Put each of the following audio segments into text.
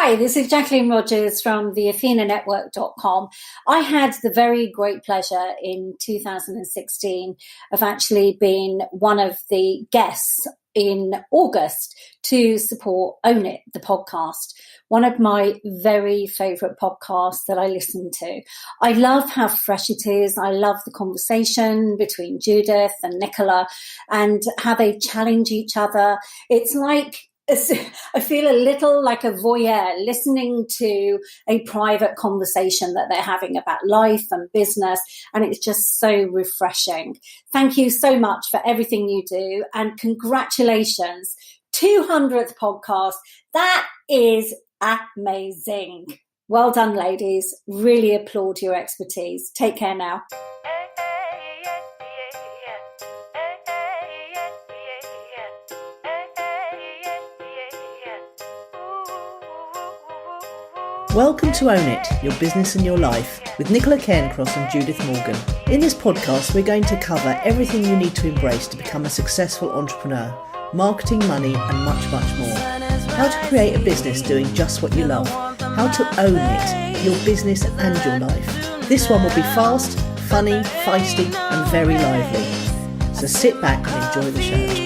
Hi, this is Jacqueline Rogers from the AthenaNetwork.com. I had the very great pleasure in 2016 of actually being one of the guests in August to support Own It, the podcast, one of my very favourite podcasts that I listen to. I love how fresh it is. I love the conversation between Judith and Nicola and how they challenge each other. It's like, I feel a little like a voyeur listening to a private conversation that they're having about life and business, and it's just so refreshing. Thank you so much for everything you do, and congratulations, 200th podcast. That is amazing. Well done, ladies. Really applaud your expertise. Take care now. Welcome to Own It, Your Business and Your Life, with Nicola Cairncross and Judith Morgan. In this podcast, we're going to cover everything you need to embrace to become a successful entrepreneur, marketing, money, and much, much more. How to create a business doing just what you love. How to own it, your business and your life. This one will be fast, funny, feisty, and very lively. So sit back and enjoy the show.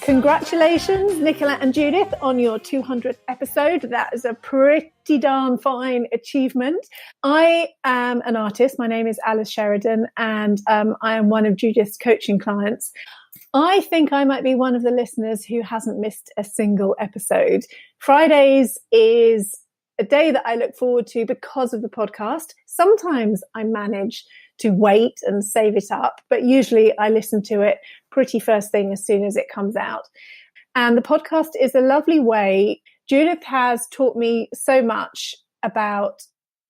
Congratulations, Nicola and Judith, on your 200th episode. That is a pretty darn fine achievement. I am an artist. My name is Alice Sheridan, and I am one of Judith's coaching clients. I think I might be one of the listeners who hasn't missed a single episode. Fridays is a day that I look forward to because of the podcast. Sometimes I manage to wait and save it up, but usually I listen to it pretty first thing as soon as it comes out. And the podcast is a lovely way. Judith has taught me so much about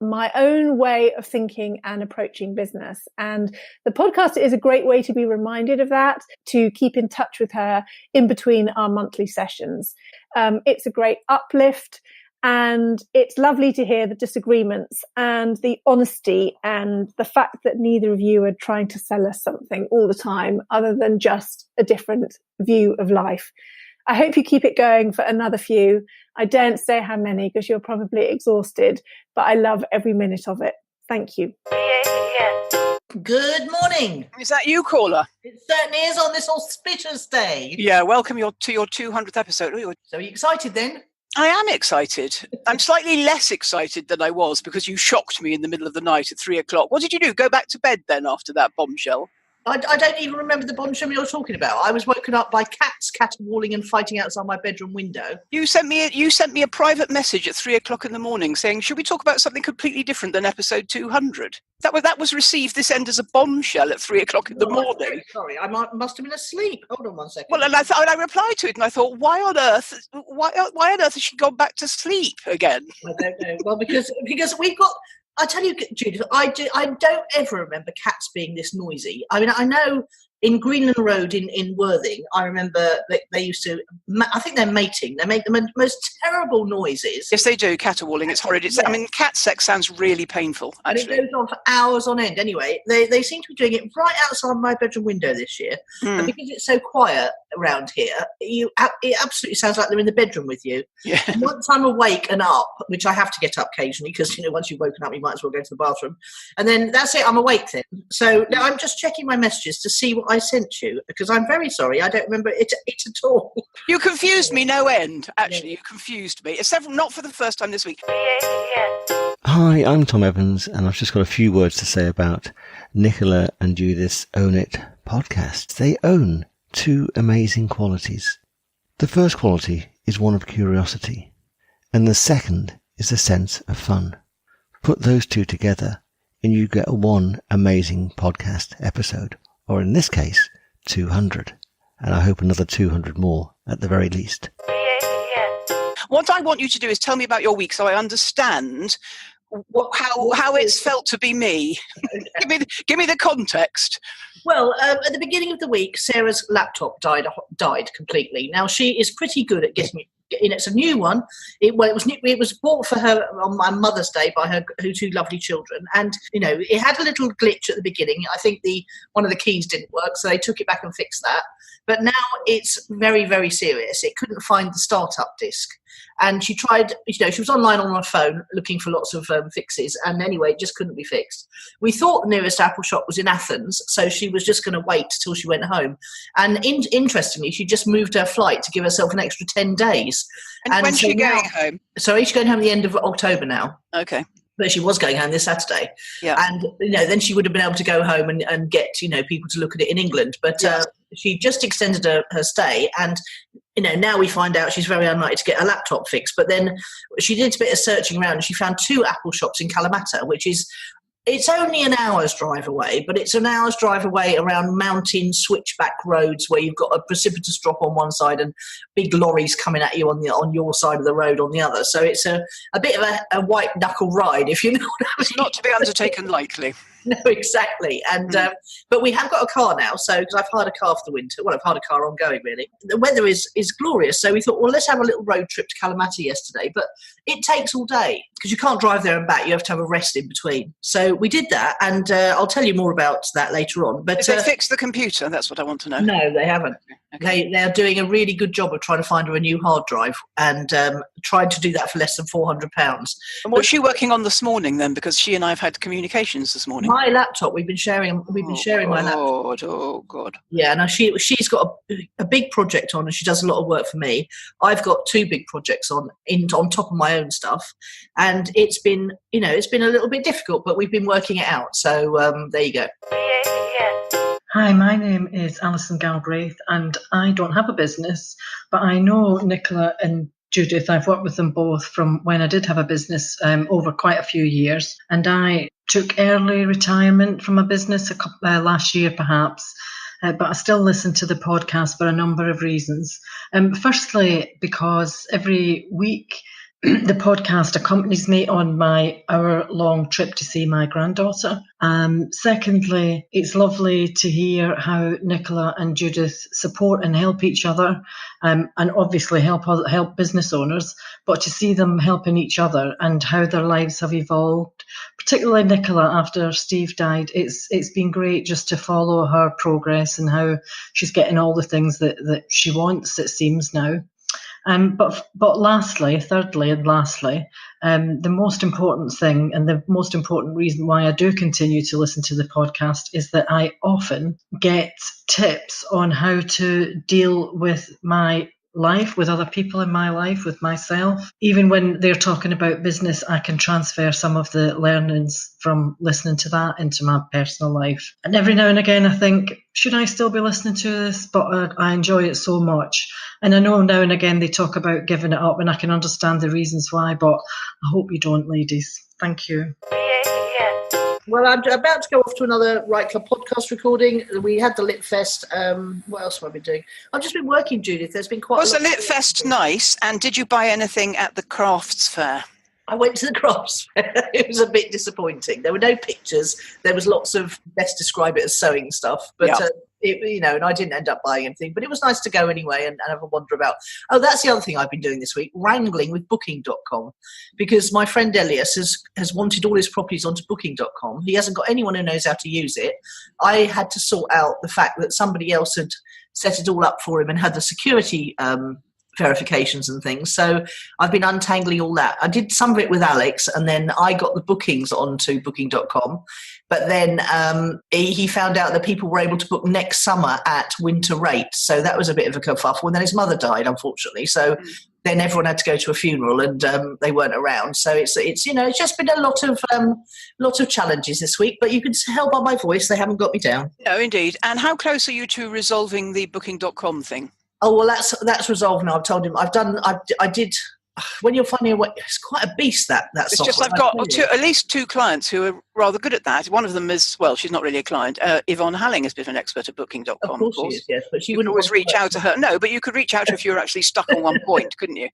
my own way of thinking and approaching business. And the podcast is a great way to be reminded of that, to keep in touch with her in between our monthly sessions. It's a great uplift. And it's lovely to hear the disagreements and the honesty and the fact that neither of you are trying to sell us something all the time other than just a different view of life. I hope you keep it going for another few. I daren't say how many because you're probably exhausted, but I love every minute of it. Thank you. Good morning. Is that you, caller? It certainly is on this auspicious day. Yeah, welcome to your 200th episode. So are you excited then? I am excited. I'm slightly less excited than I was because you shocked me in the middle of the night at 3:00. What did you do? Go back to bed then after that bombshell? I don't even remember the bombshell you're talking about. I was woken up by cats caterwauling and fighting outside my bedroom window. You sent me a private message at 3:00 in the morning saying, should we talk about something completely different than episode 200? That was received this end as a bombshell at 3:00 in the morning. Sorry, I must have been asleep. Hold on one second. Well, and I replied to it and I thought, why on earth has she gone back to sleep again? I don't know. Well, because we've got. I tell you, Judith, I don't ever remember cats being this noisy. I mean, I know in Greenland Road in Worthing, I remember they used to, I think they're mating. They make the most terrible noises. Yes, they do, caterwauling. It's horrid. Yeah. I mean, cat sex sounds really painful, actually. And it goes on for hours on end. Anyway, they seem to be doing it right outside my bedroom window this year. And because it's so quiet around here, it absolutely sounds like they're in the bedroom with you. Yeah. And once I'm awake and up, which I have to get up occasionally because, once you've woken up, you might as well go to the bathroom. And then that's it, I'm awake then. So now I'm just checking my messages to see what I sent you, because I'm very sorry, I don't remember it at all. You confused me no end, actually. You confused me. It's not for the first time this week. Hi, I'm Tom Evans, and I've just got a few words to say about Nicola and Judith's Own It podcast. They own two amazing qualities. The first quality is one of curiosity, and the second is a sense of fun. Put those two together, and you get one amazing podcast episode, or in this case, 200, and I hope another 200 more at the very least. What I want you to do is tell me about your week so I understand how it's felt to be me. Give me the context. Well, at the beginning of the week, Sarah's laptop died completely. Now, she is pretty good at getting it. It's a new one. It was bought for her on my Mother's Day by her two lovely children, and it had a little glitch at the beginning. I think one of the keys didn't work, so they took it back and fixed that. But now it's very, very serious. It couldn't find the startup disk, and she tried. She was online on her phone looking for lots of fixes, and anyway, it just couldn't be fixed. We thought the nearest Apple shop was in Athens, so she was just going to wait till she went home. And interestingly, she just moved her flight to give herself an extra 10 days. And when's she going home? Sorry, she's going home the end of October now. Okay. But she was going home this Saturday. Yeah. And, then she would have been able to go home and get, people to look at it in England. But she just extended her stay. And, now we find out she's very unlikely to get her laptop fixed. But then she did a bit of searching around and she found 2 Apple shops in Kalamata, it's only an hour's drive away, but it's an hour's drive away around mountain switchback roads where you've got a precipitous drop on one side and big lorries coming at you on your side of the road on the other. So it's a bit of a white knuckle ride, if you know what I mean. It's not to be undertaken lightly. No, exactly. And but we have got a car now, so because I've hired a car for the winter. Well, I've hired a car ongoing, really. The weather is glorious, so we thought, well, let's have a little road trip to Kalamata yesterday. But it takes all day because you can't drive there and back. You have to have a rest in between. So we did that, and I'll tell you more about that later on. But did they fix the computer? That's what I want to know. No, they haven't. Okay. They're doing a really good job of trying to find her a new hard drive and trying to do that for less than £400. And what's she working on this morning then? Because she and I have had communications this morning. My laptop, we've been sharing my laptop. Oh God. Yeah, now she's got a big project on, and she does a lot of work for me. I've got 2 big projects on top of my own stuff, and it's been a little bit difficult, but we've been working it out. So there you go. Hi, my name is Alison Galbraith, and I don't have a business, but I know Nicola and Judith. I've worked with them both from when I did have a business over quite a few years, and I took early retirement from a business last year perhaps, but I still listen to the podcast for a number of reasons. Firstly, because every week the podcast accompanies me on my hour-long trip to see my granddaughter. Secondly, it's lovely to hear how Nicola and Judith support and help each other, and obviously help business owners, but to see them helping each other and how their lives have evolved, particularly Nicola after Steve died. It's been great just to follow her progress and how she's getting all the things that she wants, it seems now. But thirdly and lastly, the most important thing and the most important reason why I do continue to listen to the podcast is that I often get tips on how to deal with my life, with other people in my life, with myself. Even when they're talking about business, I can transfer some of the learnings from listening to that into my personal life. And every now and again I think, should I still be listening to this? But I enjoy it so much. And I know now and again they talk about giving it up, and I can understand the reasons why, but I hope you don't, ladies. Thank you. Well, I'm about to go off to another Right Club podcast recording. We had the LitFest. What else have I been doing? I've just been working, Judith. There's been quite. Was the LitFest nice? And did you buy anything at the crafts fair? I went to the crafts fair. It was a bit disappointing. There were no pictures. There was lots of, let's describe it as sewing stuff. But and I didn't end up buying anything. But it was nice to go anyway and have a wander about. Oh, that's the other thing I've been doing this week, wrangling with booking.com. Because my friend Elias has wanted all his properties onto booking.com. He hasn't got anyone who knows how to use it. I had to sort out the fact that somebody else had set it all up for him and had the security verifications and things. So I've been untangling all that. I did some of it with Alex, and then I got the bookings onto booking.com. But then he found out that people were able to book next summer at winter rates. So that was a bit of a kerfuffle. And then his mother died, unfortunately. So then everyone had to go to a funeral, and they weren't around. So it's just been a lot of challenges this week. But you can tell by my voice they haven't got me down. No, indeed. And how close are you to resolving the booking.com thing? Oh, well, that's resolved now. I've told him I when you're finding a way, it's quite a beast, that It's software. just I've got at least 2 clients who are rather good at that. One of them is, well, she's not really a client. Yvonne Halling has been an expert at booking.com. Of course she is, yes. But she you wouldn't could always reach out to her. No, but you could reach out to her if you were actually stuck on one point, couldn't you?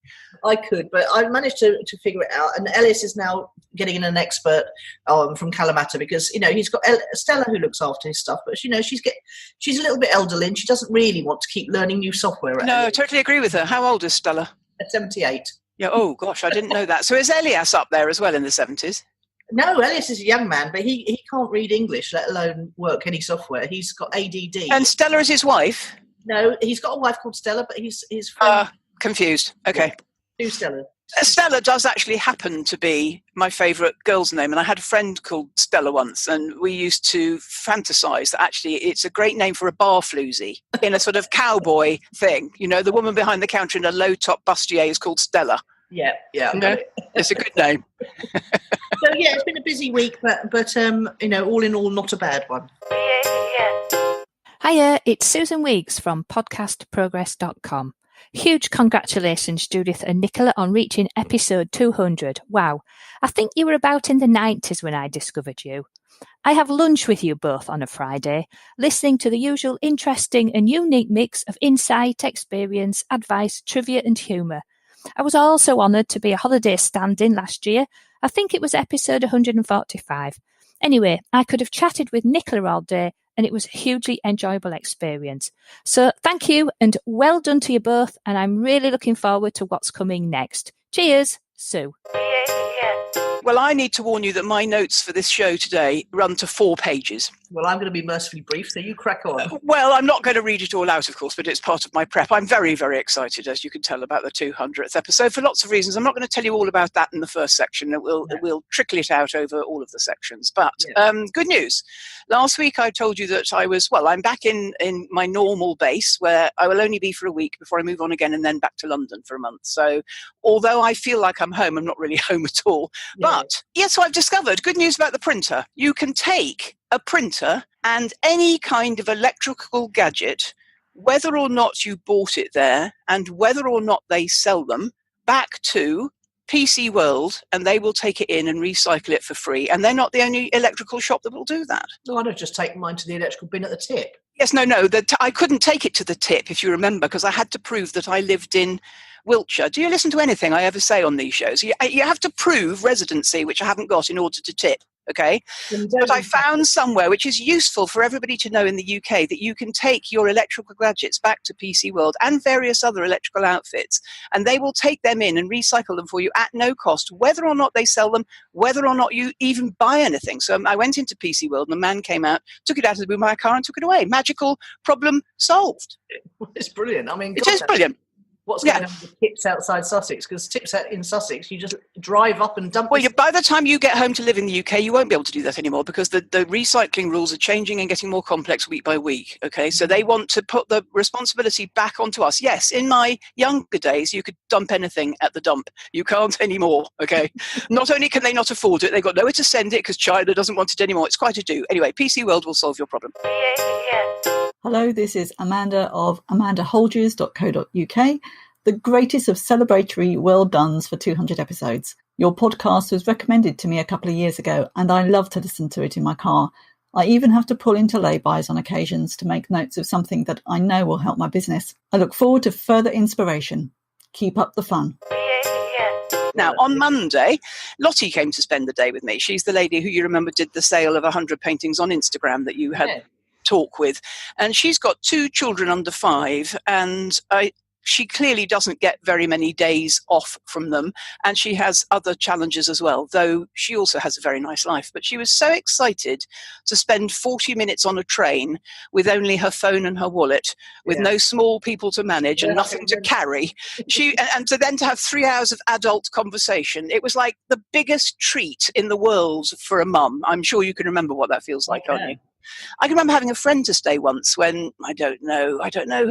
I could, but I managed to figure it out. And Ellis is now getting in an expert from Kalamata, because, he's got Stella who looks after his stuff, but, she's a little bit elderly and she doesn't really want to keep learning new software. No, I totally agree with her. How old is Stella? At 78. Yeah. Oh gosh, I didn't know that. So is Elias up there as well in the 70s? No, Elias is a young man, but he can't read English, let alone work any software. He's got ADD. And Stella is his wife? No, he's got a wife called Stella, but his friend. Confused. Okay. Yeah, 2 Stellas. Stella does actually happen to be my favourite girl's name, and I had a friend called Stella once, and we used to fantasise that actually it's a great name for a bar floozy in a sort of cowboy thing. The woman behind the counter in a low-top bustier is called Stella. Yeah. It's a good name. So yeah, it's been a busy week, but all in all, not a bad one. Hiya, it's Susan Weeks from podcastprogress.com. Huge congratulations, Judith and Nicola, on reaching episode 200. Wow, I think you were about in the 90s when I discovered you. I have lunch with you both on a Friday, listening to the usual interesting and unique mix of insight, experience, advice, trivia and humour. I was also honoured to be a holiday stand-in last year. I think it was episode 145. Anyway, I could have chatted with Nicola all day, and it was a hugely enjoyable experience. So thank you and well done to you both, and I'm really looking forward to what's coming next. Cheers, Sue. Well, I need to warn you that my notes for this show today run to 4 pages. Well, I'm going to be mercifully brief, so you crack on. Well, I'm not going to read it all out, of course, but it's part of my prep. I'm very, very excited, as you can tell, about the 200th episode for lots of reasons. I'm not going to tell you all about that in the first section. We'll trickle it out over all of the sections. But good news. Last week I told you that I'm back in my normal base, where I will only be for a week before I move on again and then back to London for a month. So although I feel like I'm home, I'm not really home at all. Yeah. But so I've discovered good news about the printer. You can take a printer and any kind of electrical gadget, whether or not you bought it there and whether or not they sell them, back to PC World, and they will take it in and recycle it for free. And they're not the only electrical shop that will do that. No, I'd have just taken mine to the electrical bin at the tip. Yes, no, I couldn't take it to the tip, if you remember, because I had to prove that I lived in Wiltshire. Do you listen to anything I ever say on these shows? You have to prove residency, which I haven't got, in order to tip. Okay, but I found somewhere which is useful for everybody to know in the UK, that you can take your electrical gadgets back to PC World and various other electrical outfits, and they will take them in and recycle them for you at no cost, whether or not they sell them, whether or not you even buy anything. So I went into PC World and the man came out, took it out of the boot of my car and took it away. Magical, problem solved. It's brilliant. I mean, it is brilliant. What's going to happen with tips outside Sussex? Because tips out in Sussex, you just drive up and dump. Well, by the time you get home to live in the UK, you won't be able to do that anymore, because the recycling rules are changing and getting more complex week by week. Okay, so they want to put the responsibility back onto us. Yes, in my younger days, you could dump anything at the dump. You can't anymore. Okay, not only can they not afford it, they've got nowhere to send it because China doesn't want it anymore. It's quite a do. Anyway, PC World will solve your problem. Hello, this is Amanda of amandaholges.co.uk. The greatest of celebratory well dones for 200 episodes. Your podcast was recommended to me a couple of years ago, and I love to listen to it in my car. I even have to pull into lay-bys on occasions to make notes of something that I know will help my business. I look forward to further inspiration. Keep up the fun. Now, on Monday, Lotte came to spend the day with me. She's the lady who, you remember, did the sale of 100 paintings on Instagram that you had talk with. And she's got 2 children under 5, and she clearly doesn't get very many days off from them, and she has other challenges as well, though she also has a very nice life. But she was so excited to spend 40 minutes on a train with only her phone and her wallet, with no small people to manage and nothing to carry. And to have 3 hours of adult conversation. It was like the biggest treat in the world for a mum. I'm sure you can remember what that feels like, can't you? I can remember having a friend to stay once when, I don't know,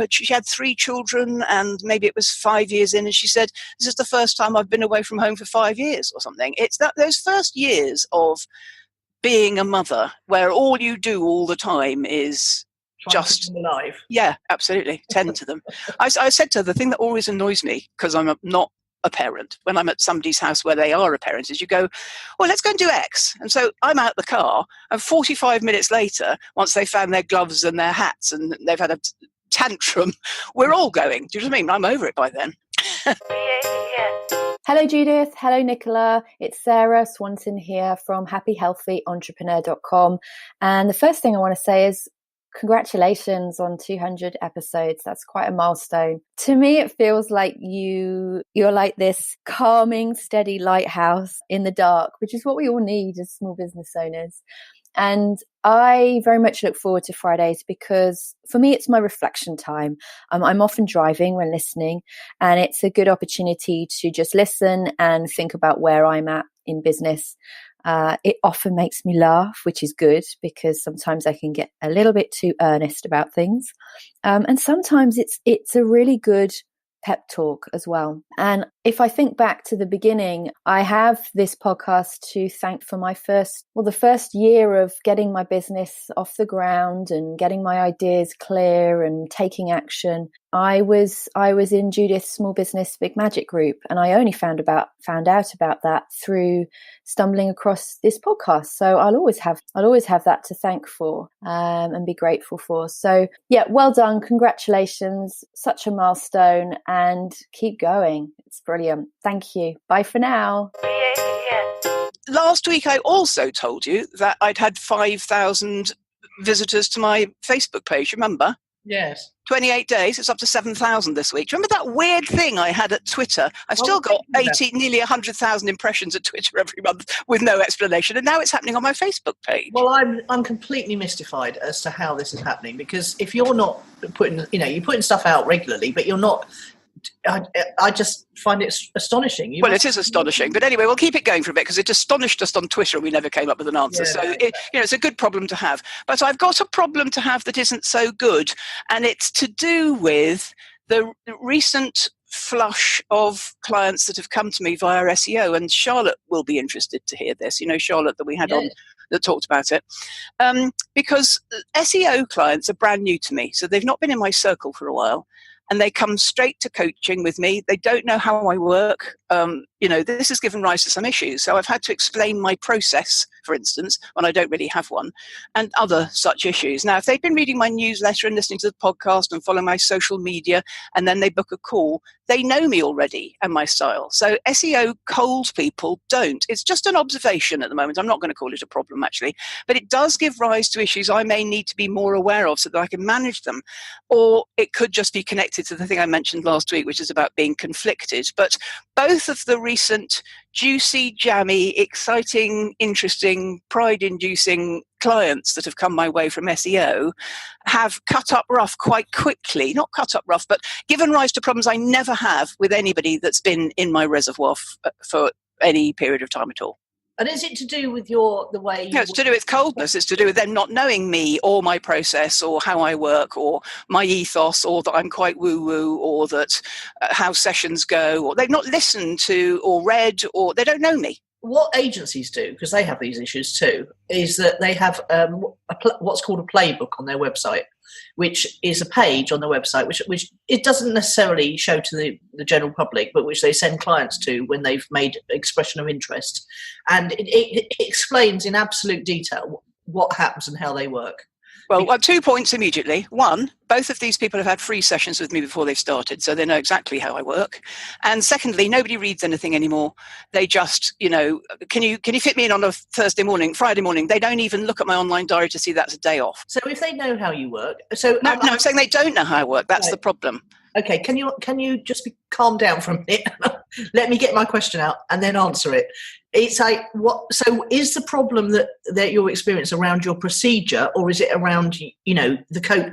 she had 3 children, and maybe it was 5 years in, and she said, this is the first time I've been away from home for 5 years or something. It's those first years of being a mother where all you do all the time is just alive. Yeah, absolutely. Tend to them. I said to her, the thing that always annoys me, because I'm not a parent, when I'm at somebody's house where they are a parent, is you go, well, let's go and do X. And so I'm out the car, and 45 minutes later, once they've found their gloves and their hats and they've had a tantrum, we're all going. Do you know what I mean? I'm over it by then. Hello, Judith. Hello, Nicola. It's Sarah Swanson here from happyhealthyentrepreneur.com. And the first thing I want to say is congratulations on 200 episodes. That's quite a milestone. To me, it feels like you're like this calming, steady lighthouse in the dark, which is what we all need as small business owners. And I very much look forward to Fridays because for me, it's my reflection time. I'm often driving when listening, and it's a good opportunity to just listen and think about where I'm at in business. It often makes me laugh, which is good because sometimes I can get a little bit too earnest about things. And sometimes it's a really good pep talk as well. And if I think back to the beginning, I have this podcast to thank for the first year of getting my business off the ground and getting my ideas clear and taking action. I was in Judith's Small Business Big Magic group, and I only found out about that through stumbling across this podcast. So I'll always have that to thank for and be grateful for. So yeah, well done, congratulations, such a milestone, and keep going. It's brilliant. Thank you. Bye for now. Last week, I also told you that I'd had 5,000 visitors to my Facebook page. Remember? Yes. 28 days, it's up to 7,000 this week. Do you remember that weird thing I had at Twitter? I've still got nearly 100,000 impressions at Twitter every month with no explanation, and now it's happening on my Facebook page. Well, I'm completely mystified as to how this is happening, because if you're not putting, you're putting stuff out regularly, but you're not. I just find it astonishing. It is astonishing. But anyway, we'll keep it going for a bit because it astonished us on Twitter and we never came up with an answer. Yeah, so it's a good problem to have. But I've got a problem to have that isn't so good. And it's to do with the recent flush of clients that have come to me via SEO. And Charlotte will be interested to hear this. Charlotte that we had on that talked about it. Because SEO clients are brand new to me. So they've not been in my circle for a while. And they come straight to coaching with me. They don't know how I work. This has given rise to some issues. So I've had to explain my process, for instance, when I don't really have one, and other such issues. Now, if they've been reading my newsletter and listening to the podcast and following my social media, and then they book a call, they know me already and my style. So SEO cold people don't. It's just an observation at the moment. I'm not going to call it a problem, actually. But it does give rise to issues I may need to be more aware of so that I can manage them. Or it could just be connected to the thing I mentioned last week, which is about being conflicted. But both of the recent juicy, jammy, exciting, interesting, pride-inducing clients that have come my way from SEO have cut up rough quite quickly. Not cut up rough, but given rise to problems I never have with anybody that's been in my reservoir for any period of time at all. And is it to do with the way? No, it's to do with coldness. It's to do with them not knowing me or my process or how I work or my ethos, or that I'm quite woo-woo, or that how sessions go, or they've not listened to or read, or they don't know me. What agencies do, because they have these issues too, is that they have what's called a playbook on their website, which is a page on the website which it doesn't necessarily show to the general public, but which they send clients to when they've made expression of interest. And it explains in absolute detail what happens and how they work. Well, 2 points immediately. One, both of these people have had free sessions with me before they've started, so they know exactly how I work. And secondly, nobody reads anything anymore. They just, can you fit me in on a Thursday morning, Friday morning? They don't even look at my online diary to see that's a day off. So if they know how you work, no, I'm saying they don't know how I work. That's the problem. Okay, can you just calm down for a minute? Let me get my question out and then answer it. It's like, what? So is the problem that your experience around your procedure, or is it around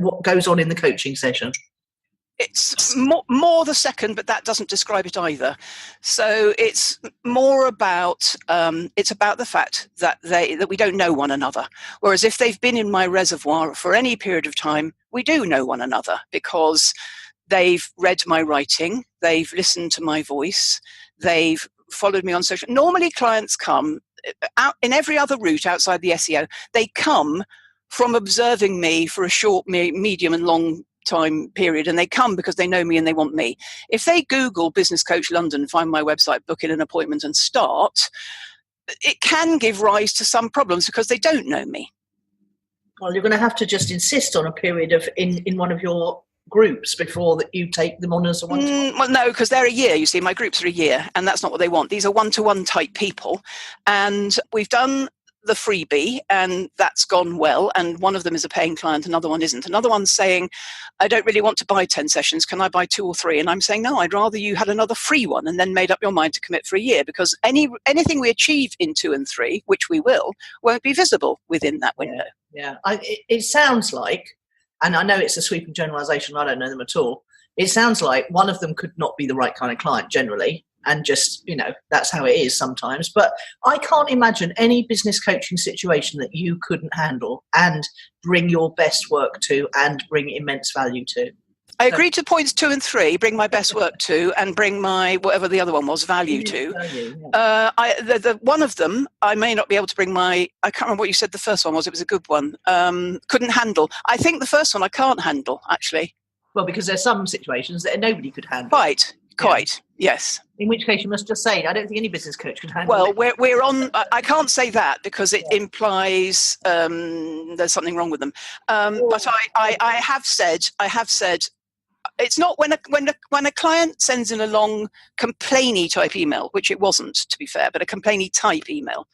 what goes on in the coaching session? It's more the second, but that doesn't describe it either. So it's more about it's about the fact that we don't know one another. Whereas if they've been in my reservoir for any period of time, we do know one another because they've read my writing, they've listened to my voice, they've followed me on social. Normally clients come out in every other route outside the SEO. They come from observing me for a short, medium and long time period, and they come because they know me and they want me. If they Google Business Coach London, find my website, book in an appointment and start, it can give rise to some problems because they don't know me. Well, you're going to have to just insist on a period of in one of your groups before that you take them on as a one-to-one. Well, no, because they're a year. You see, my groups are a year, and that's not what they want. These are one-to-one type people, and we've done the freebie, and that's gone well. And one of them is a paying client, another one isn't. Another one's saying, I don't really want to buy 10 sessions. Can I buy 2 or 3? And I'm saying, no, I'd rather you had another free one and then made up your mind to commit for a year, because anything we achieve in 2 and 3, which we will, won't be visible within that window. Yeah. It sounds like, and I know it's a sweeping generalisation, I don't know them at all, it sounds like one of them could not be the right kind of client generally, and just, that's how it is sometimes. But I can't imagine any business coaching situation that you couldn't handle and bring your best work to and bring immense value to. I agree to points 2 and 3, bring my best work to, and bring my, whatever the other one was, value to. The one of them, I may not be able to bring I can't remember what you said the first one was, it was a good one, couldn't handle. I think the first one I can't handle, actually. Well, because there's some situations that nobody could handle. Quite, yes. In which case you must just say, I don't think any business coach could handle it. Well, we're on, I can't say that because it implies there's something wrong with them. But I have said, it's not when a client sends in a long complainy type email, which it wasn't, to be fair, but a complainy type email,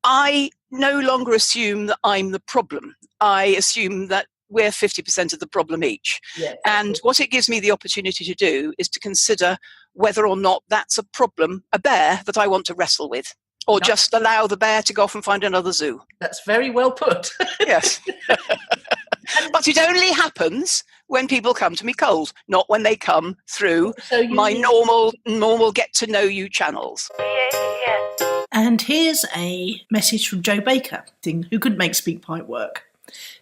I no longer assume that I'm the problem. I assume that we're 50% of the problem each. Yeah. And what it gives me the opportunity to do is to consider whether or not that's a problem, a bear that I want to wrestle with, or just allow the bear to go off and find another zoo. That's very well put. Yes. But it only happens when people come to me cold, not when they come through my normal get to know you channels. And here's a message from Jo Baker, who could make Speakpipe work.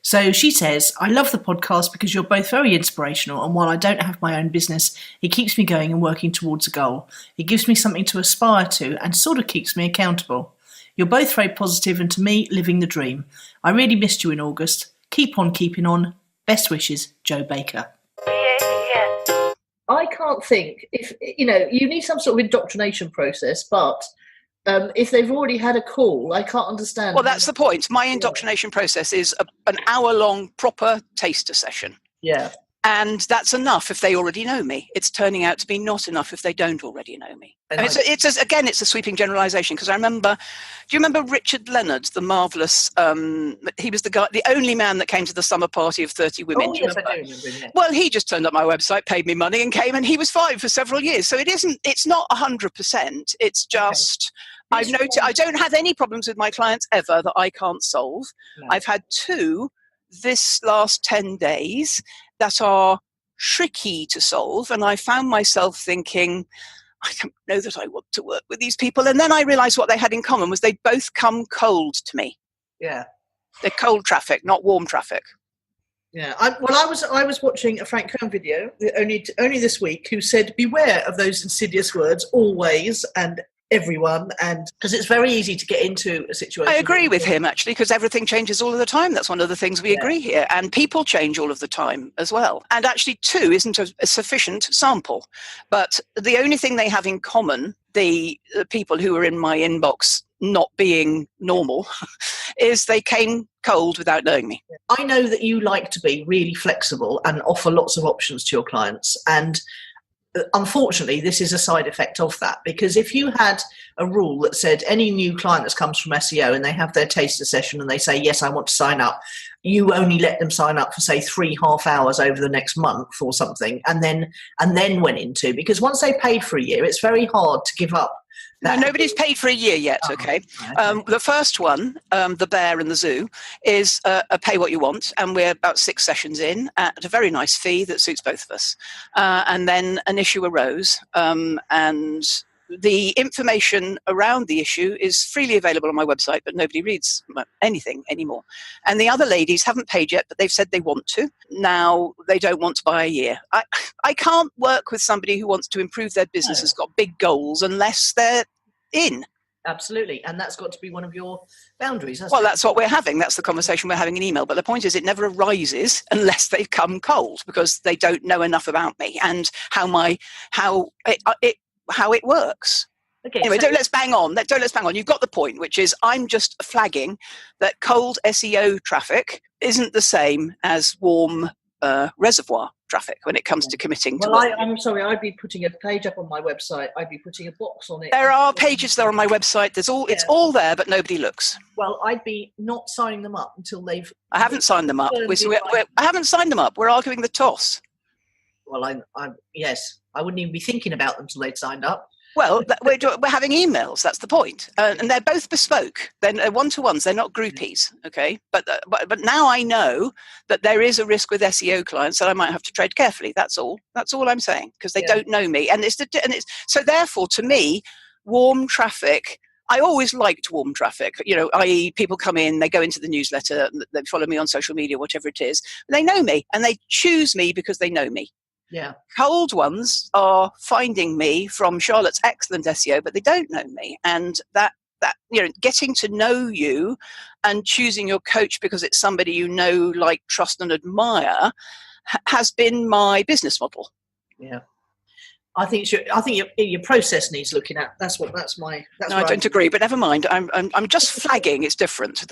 So she says, I love the podcast because you're both very inspirational, and while I don't have my own business, it keeps me going and working towards a goal. It gives me something to aspire to and sort of keeps me accountable. You're both very positive and, to me, living the dream. I really missed you in August. Keep on keeping on. Best wishes, Jo Baker. I can't think, if you need some sort of indoctrination process, but if they've already had a call, I can't understand. Well, that's the point. My indoctrination process is an hour-long proper taster session. Yeah. And that's enough if they already know me. It's turning out to be not enough if they don't already know me. And it's a sweeping generalisation, because do you remember Richard Leonard, the marvellous, he was the only man that came to the summer party of 30 women. Oh, yes, I do remember him, yeah. Well, he just turned up my website, paid me money and came, and he was fine for several years. So it's not 100%. It's just... I've noticed I don't have any problems with my clients ever that I can't solve. No. I've had 2 this last 10 days that are tricky to solve, and I found myself thinking, I don't know that I want to work with these people. And then I realised what they had in common was they'd both come cold to me. Yeah. They're cold traffic, not warm traffic. Yeah. I was watching a Frank Cohn video only this week, who said, beware of those insidious words, always and everyone, and because it's very easy to get into a situation. I agree with him, actually, because everything changes all of the time. That's one of the things we agree here. And people change all of the time as well. And actually 2 isn't a sufficient sample. But the only thing they have in common, the people who are in my inbox not being normal, is they came cold without knowing me. I know that you like to be really flexible and offer lots of options to your clients, and unfortunately, this is a side effect of that, because if you had a rule that said any new client that comes from SEO and they have their taster session and they say, yes, I want to sign up, you only let them sign up for, say, 3 half hours over the next month or something, and then went into, because once they paid for a year, it's very hard to give up. No, nobody's paid for a year yet, okay? The first one, the bear and the zoo, is a pay what you want, and we're about 6 sessions in at a very nice fee that suits both of us. And then an issue arose, and the information around the issue is freely available on my website, but nobody reads anything anymore. And the other ladies haven't paid yet, but they've said they want to. Now they don't want to buy a year. I can't work with somebody who wants to improve their business, has got big goals, unless they're in. Absolutely. And that's got to be one of your boundaries. Well, that's what we're having. That's the conversation we're having in email. But the point is, it never arises unless they've come cold, because they don't know enough about me and how it works. Okay, anyway, so let's bang on. You've got the point, which is I'm just flagging that cold SEO traffic isn't the same as warm reservoir traffic when it comes to committing to Well, I'm sorry, I'd be putting a page up on my website. I'd be putting a box on it. There are pages there on my website. It's all there, but nobody looks. Well, I'd be not signing them up until they've... I haven't signed them up. I haven't signed them up. We're arguing the toss. Well, yes, I wouldn't even be thinking about them until they'd signed up. Well, we're having emails. That's the point, and they're both bespoke. They're one-to-ones. They're not groupies. Okay, but now I know that there is a risk with SEO clients that I might have to tread carefully. That's all. That's all I'm saying, because they don't know me, and it's so therefore to me, warm traffic. I always liked warm traffic. I.e., people come in, they go into the newsletter, they follow me on social media, whatever it is. They know me, and they choose me because they know me. Yeah. Cold ones are finding me from Charlotte's excellent SEO, but they don't know me. And that getting to know you and choosing your coach because it's somebody you know, like, trust and admire has been my business model. Yeah. I think your process needs looking at. That's my. No, I don't agree, but never mind. I'm just flagging. It's different.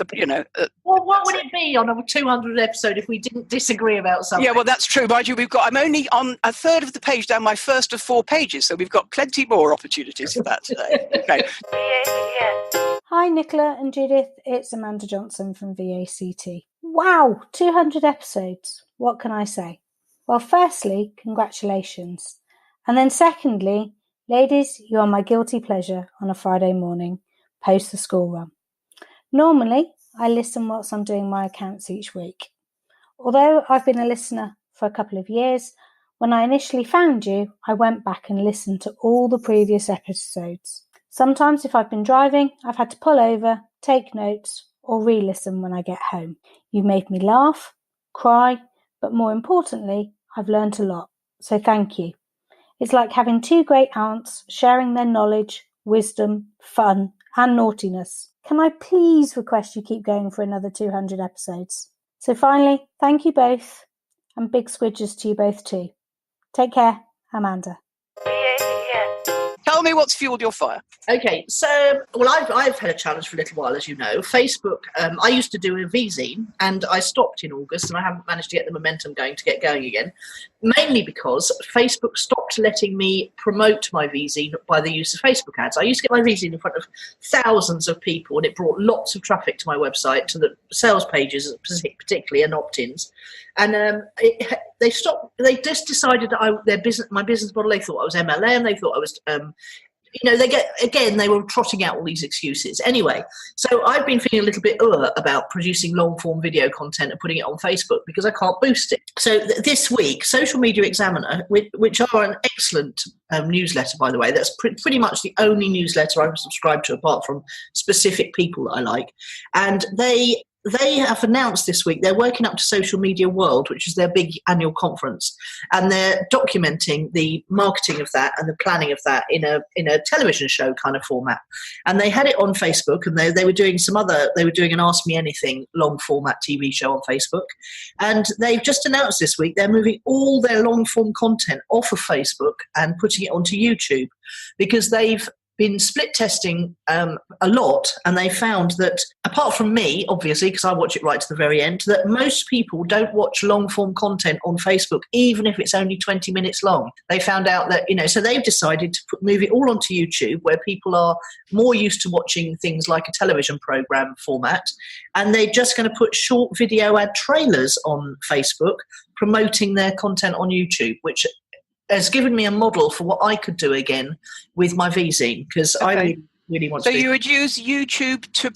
Well, what would it be on a 200 episode if we didn't disagree about something? Yeah, well, that's true. Mind you, I'm only on a third of the page down my first of 4 pages, so we've got plenty more opportunities for that today. Okay. Hi, Nicola and Judith. It's Amanda Johnson from VACT. Wow, 200 episodes. What can I say? Well, firstly, congratulations. And then secondly, ladies, you are my guilty pleasure on a Friday morning, post the school run. Normally, I listen whilst I'm doing my accounts each week. Although I've been a listener for a couple of years, when I initially found you, I went back and listened to all the previous episodes. Sometimes if I've been driving, I've had to pull over, take notes, or re-listen when I get home. You've made me laugh, cry, but more importantly, I've learnt a lot. So thank you. It's like having 2 great aunts sharing their knowledge, wisdom, fun, and naughtiness. Can I please request you keep going for another 200 episodes? So finally, thank you both, and big squidges to you both too. Take care, Amanda. Tell me what's fueled your fire. Okay, so, I've had a challenge for a little while, as you know. Facebook, I used to do a vzine, and I stopped in August, and I haven't managed to get the momentum going to get going again, mainly because Facebook stopped letting me promote my vzine by the use of Facebook ads. I used to get my vzine in front of thousands of people, and it brought lots of traffic to my website, to the sales pages particularly, and opt-ins. And they stopped. They just decided that my business model. They thought I was MLM. They thought I was. They were trotting out all these excuses. Anyway, so I've been feeling a little bit about producing long-form video content and putting it on Facebook because I can't boost it. So this week, Social Media Examiner, which are an excellent newsletter, by the way, that's pretty much the only newsletter I've subscribed to apart from specific people that I like, and they have announced this week they're working up to Social Media World, which is their big annual conference, and they're documenting the marketing of that and the planning of that in a television show kind of format. And they had it on Facebook, and they were doing an Ask Me Anything long format TV show on Facebook. And they've just announced this week they're moving all their long form content off of Facebook and putting it onto YouTube, because they've been split testing a lot, and they found that, apart from me, obviously, because I watch it right to the very end, that most people don't watch long-form content on Facebook, even if it's only 20 minutes long. They found out that, so they've decided to move it all onto YouTube, where people are more used to watching things like a television program format, and they're just going to put short video ad trailers on Facebook promoting their content on YouTube, which has given me a model for what I could do again with my vzine, because I really want to. So you would use YouTube to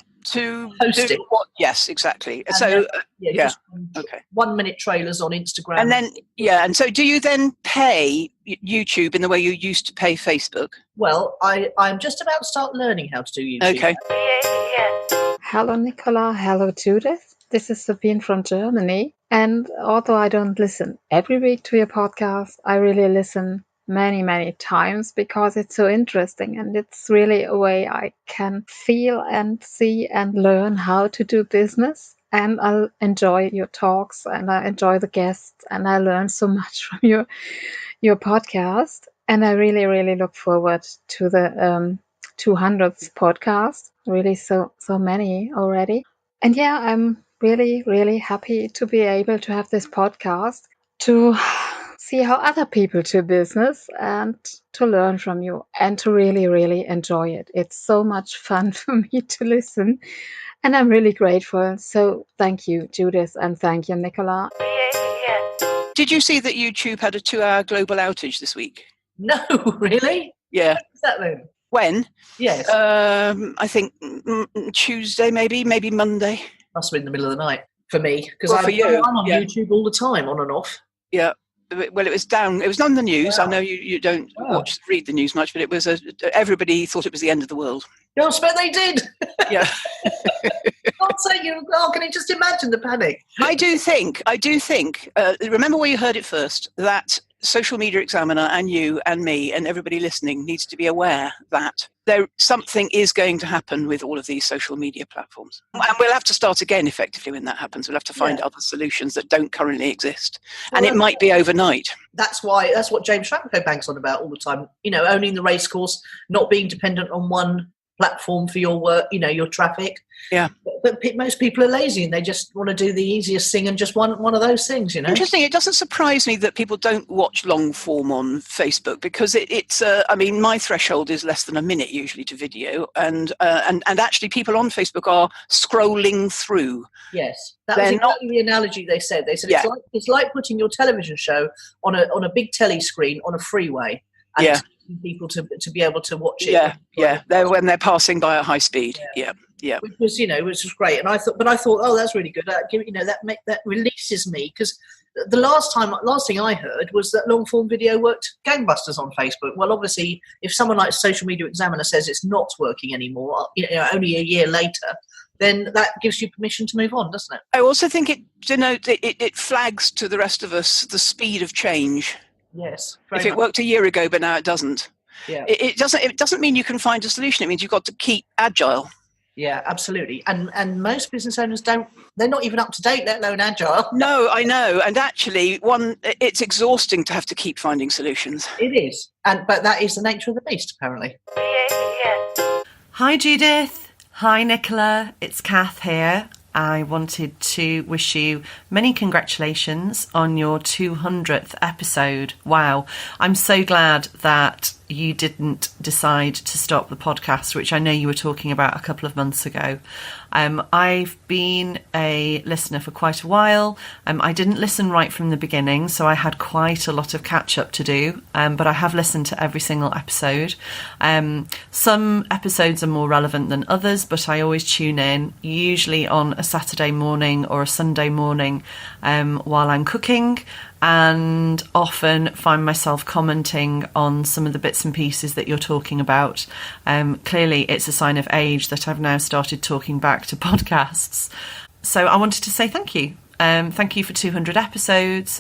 post it. Yes, exactly. And so then, 1 minute trailers on Instagram, and then and so do you then pay YouTube in the way you used to pay Facebook? Well, I'm just about to start learning how to do YouTube. Okay. Hello, Nicola. Hello, Judith. This is Sabine from Germany. And although I don't listen every week to your podcast, I really listen many times because it's so interesting, and it's really a way I can feel and see and learn how to do business. And I enjoy your talks, and I enjoy the guests, and I learn so much from your podcast. And I really look forward to the 200th podcast. Really, so many already. And yeah, I'm really happy to be able to have this podcast to see how other people do business and to learn from you and to really enjoy it. It's so much fun for me to listen, and I'm really grateful. So thank you, Judith, and thank you, Nicola. Did you see that YouTube had a 2-hour global outage this week? No, really? Yeah. What's that then? When? Yes. I think Tuesday, maybe Monday. Must have been in the middle of the night for me, because Well, I'm on YouTube all the time, on and off. Yeah. Well, it was down. It was on the news. Wow. I know you don't read the news much, but it was everybody thought it was the end of the world. I bet they did. Yeah. God's sake, can you just imagine the panic? I do think, remember where you heard it first, that Social Media Examiner and you and me and everybody listening needs to be aware that something is going to happen with all of these social media platforms. And we'll have to start again effectively when that happens. We'll have to find other solutions that don't currently exist. And it might be overnight. That's what James Franco banks on about all the time. Owning the racecourse, not being dependent on one platform for your work, your traffic. Yeah. But most people are lazy and they just want to do the easiest thing and just one of those things, Interesting. It doesn't surprise me that people don't watch long form on Facebook, because it's my threshold is less than a minute usually to video, and actually people on Facebook are scrolling through. Yes. That was exactly the analogy they said. They said it's like putting your television show on a big telly screen on a freeway. And expecting people to be able to watch it. When they're passing by at high speed. Yeah. Which was great. And I thought, oh, that's really good. That releases me, because the last thing I heard was that long form video worked gangbusters on Facebook. Well, obviously, if someone like Social Media Examiner says it's not working anymore, only a year later, then that gives you permission to move on, doesn't it? I also think it flags to the rest of us the speed of change. Yes. If it worked a year ago, but now it doesn't. Yeah. It doesn't mean you can find a solution. It means you've got to keep agile. Yeah, absolutely. And most business owners they're not even up to date, let alone agile. No, I know. And actually, it's exhausting to have to keep finding solutions. It is. But that is the nature of the beast, apparently. Hi, Judith. Hi, Nicola. It's Kath here. I wanted to wish you many congratulations on your 200th episode. Wow. I'm so glad that you didn't decide to stop the podcast, which I know you were talking about a couple of months ago. I've been a listener for quite a while. I didn't listen right from the beginning, so I had quite a lot of catch up to do, but I have listened to every single episode. Some episodes are more relevant than others, but I always tune in, usually on a Saturday morning or a Sunday morning while I'm cooking, and often find myself commenting on some of the bits and pieces that you're talking about. Clearly, it's a sign of age that I've now started talking back to podcasts. So I wanted to say thank you. Thank you for 200 episodes.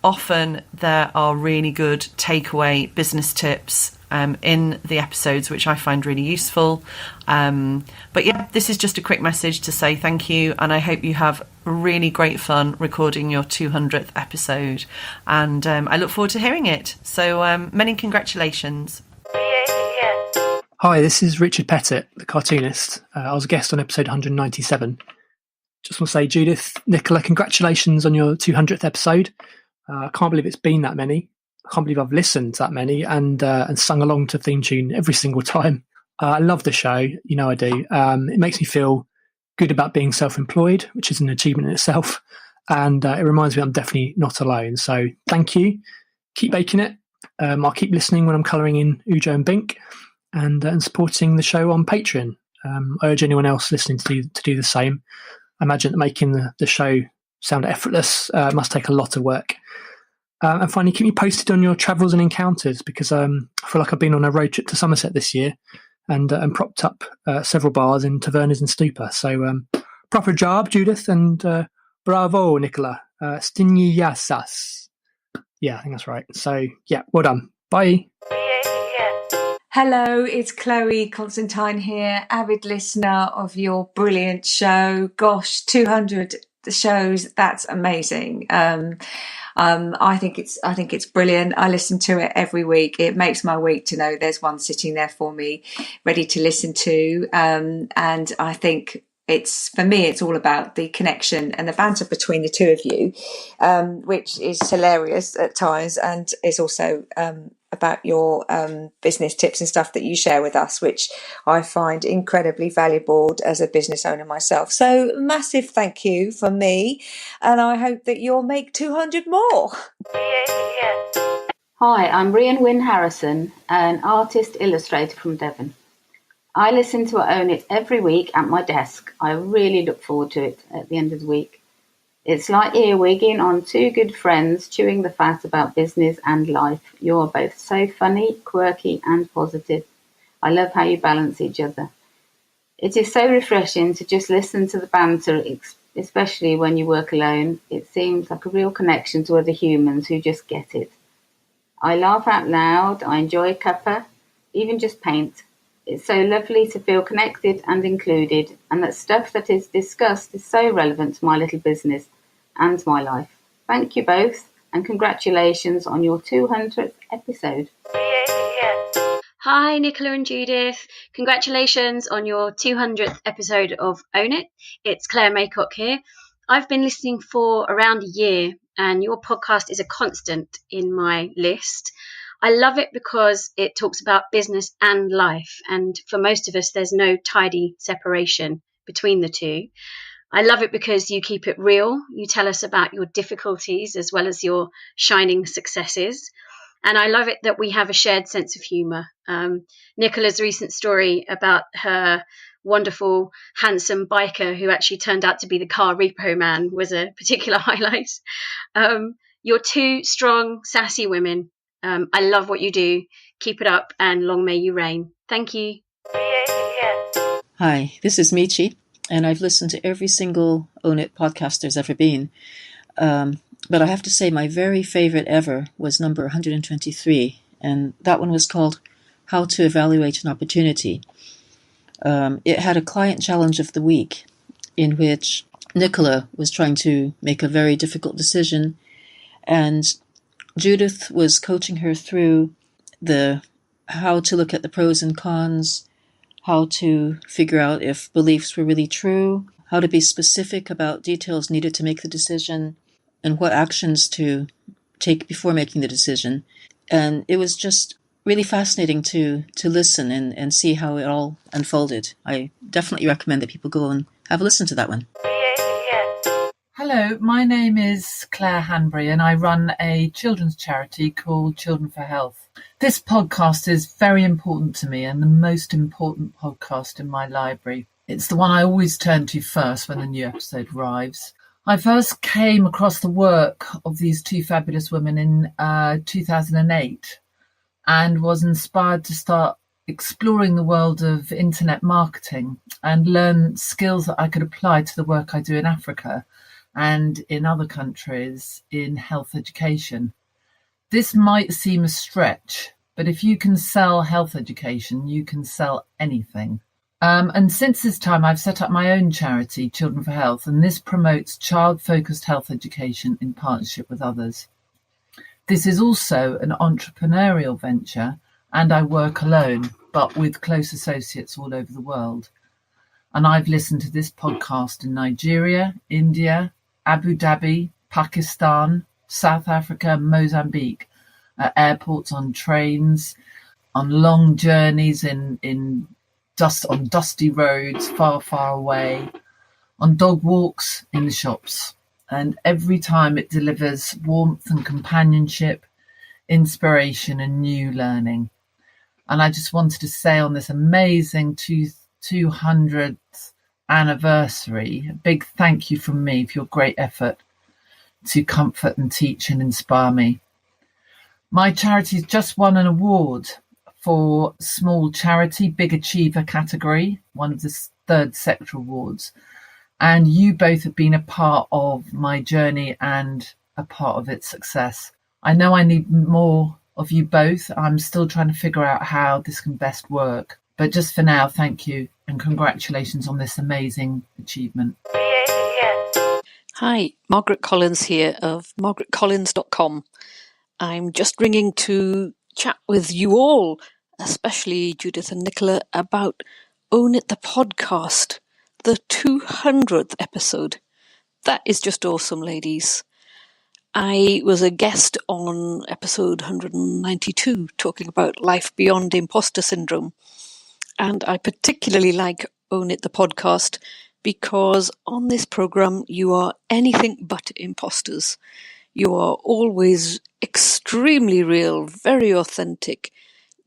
Often there are really good takeaway business tips in the episodes, which I find really useful. But yeah, this is just a quick message to say thank you, and I hope you have really great fun recording your 200th episode, and I look forward to hearing it. So many congratulations. Hi, this is Richard Pettit, the cartoonist. I was a guest on episode 197. Just want to say, Judith, Nicola, congratulations on your 200th episode. I can't believe it's been that many. I can't believe I've listened to that many and sung along to theme tune every single time. I love the show, I do. It makes me feel good about being self-employed, which is an achievement in itself. And it reminds me I'm definitely not alone. So thank you. Keep making it. I'll keep listening when I'm colouring in Ujo and Bink and supporting the show on Patreon. I urge anyone else listening to do the same. I imagine that making the show sound effortless must take a lot of work. And finally, keep me posted on your travels and encounters, because I feel like I've been on a road trip to Somerset this year and propped up several bars in Tavernas and Stupa. So proper job, Judith, and bravo, Nicola. Stinyi yasas. Yeah, I think that's right. So yeah, well done. Bye. Hello, it's Chloe Constantine here, avid listener of your brilliant show. Gosh, 200 shows, that's amazing. I think it's brilliant. I listen to it every week. It makes my week to know there's one sitting there for me, ready to listen to. And I think for me, it's all about the connection and the banter between the two of you, which is hilarious at times, and is also about your business tips and stuff that you share with us, which I find incredibly valuable as a business owner myself. So massive thank you from me, and I hope that you'll make 200 more. Hi, I'm Rhian Wynne Harrison, an artist illustrator from Devon. I listen to Own It every week at my desk. I really look forward to it at the end of the week. It's like earwigging on two good friends chewing the fat about business and life. You're both so funny, quirky and positive. I love how you balance each other. It is so refreshing to just listen to the banter, especially when you work alone. It seems like a real connection to other humans who just get it. I laugh out loud, I enjoy a cuppa, even just paint. It's so lovely to feel connected and included, and that stuff that is discussed is so relevant to my little business and my life. Thank you both, and congratulations on your 200th episode. Hi, Nicola and Judith. Congratulations on your 200th episode of Own It. It's Claire Maycock here. I've been listening for around a year, and your podcast is a constant in my list. I love it because it talks about business and life, and for most of us, there's no tidy separation between the two. I love it because you keep it real. You tell us about your difficulties as well as your shining successes. And I love it that we have a shared sense of humour. Nicola's recent story about her wonderful, handsome biker who actually turned out to be the car repo man was a particular highlight. You're two strong, sassy women. I love what you do. Keep it up, and long may you reign. Thank you. Hi, this is Michi, and I've listened to every single Own It podcast there's ever been. But I have to say my very favorite ever was number 123, and that one was called How to Evaluate an Opportunity. It had a client challenge of the week in which Nicola was trying to make a very difficult decision, and Judith was coaching her through how to look at the pros and cons, how to figure out if beliefs were really true, how to be specific about details needed to make the decision, and what actions to take before making the decision. And it was just really fascinating to listen and see how it all unfolded. I definitely recommend that people go and have a listen to that one. Hello, my name is Claire Hanbury, and I run a children's charity called Children for Health. This podcast is very important to me and the most important podcast in my library. It's the one I always turn to first when a new episode arrives. I first came across the work of these two fabulous women in 2008 and was inspired to start exploring the world of internet marketing and learn skills that I could apply to the work I do in Africa and in other countries in health education. This might seem a stretch, but if you can sell health education, you can sell anything. And since this time, I've set up my own charity, Children for Health, and this promotes child-focused health education in partnership with others. This is also an entrepreneurial venture, and I work alone, but with close associates all over the world. And I've listened to this podcast in Nigeria, India, Abu Dhabi, Pakistan, South Africa, Mozambique, at airports, on trains, on long journeys on dusty roads far, far away, on dog walks, in the shops. And every time it delivers warmth and companionship, inspiration and new learning. And I just wanted to say on this amazing 200th anniversary, a big thank you from me for your great effort to comfort and teach and inspire me. My charity has just won an award for small charity, big achiever category, one of the third sector awards. And you both have been a part of my journey and a part of its success. I know I need more of you both. I'm still trying to figure out how this can best work. But just for now, thank you and congratulations on this amazing achievement. Hi, Margaret Collins here of margaretcollins.com. I'm just ringing to chat with you all, especially Judith and Nicola, about Own It the podcast, the 200th episode. That is just awesome, ladies. I was a guest on episode 192 talking about life beyond imposter syndrome. And I particularly like Own It the podcast because on this program you are anything but imposters. You are always extremely real, very authentic,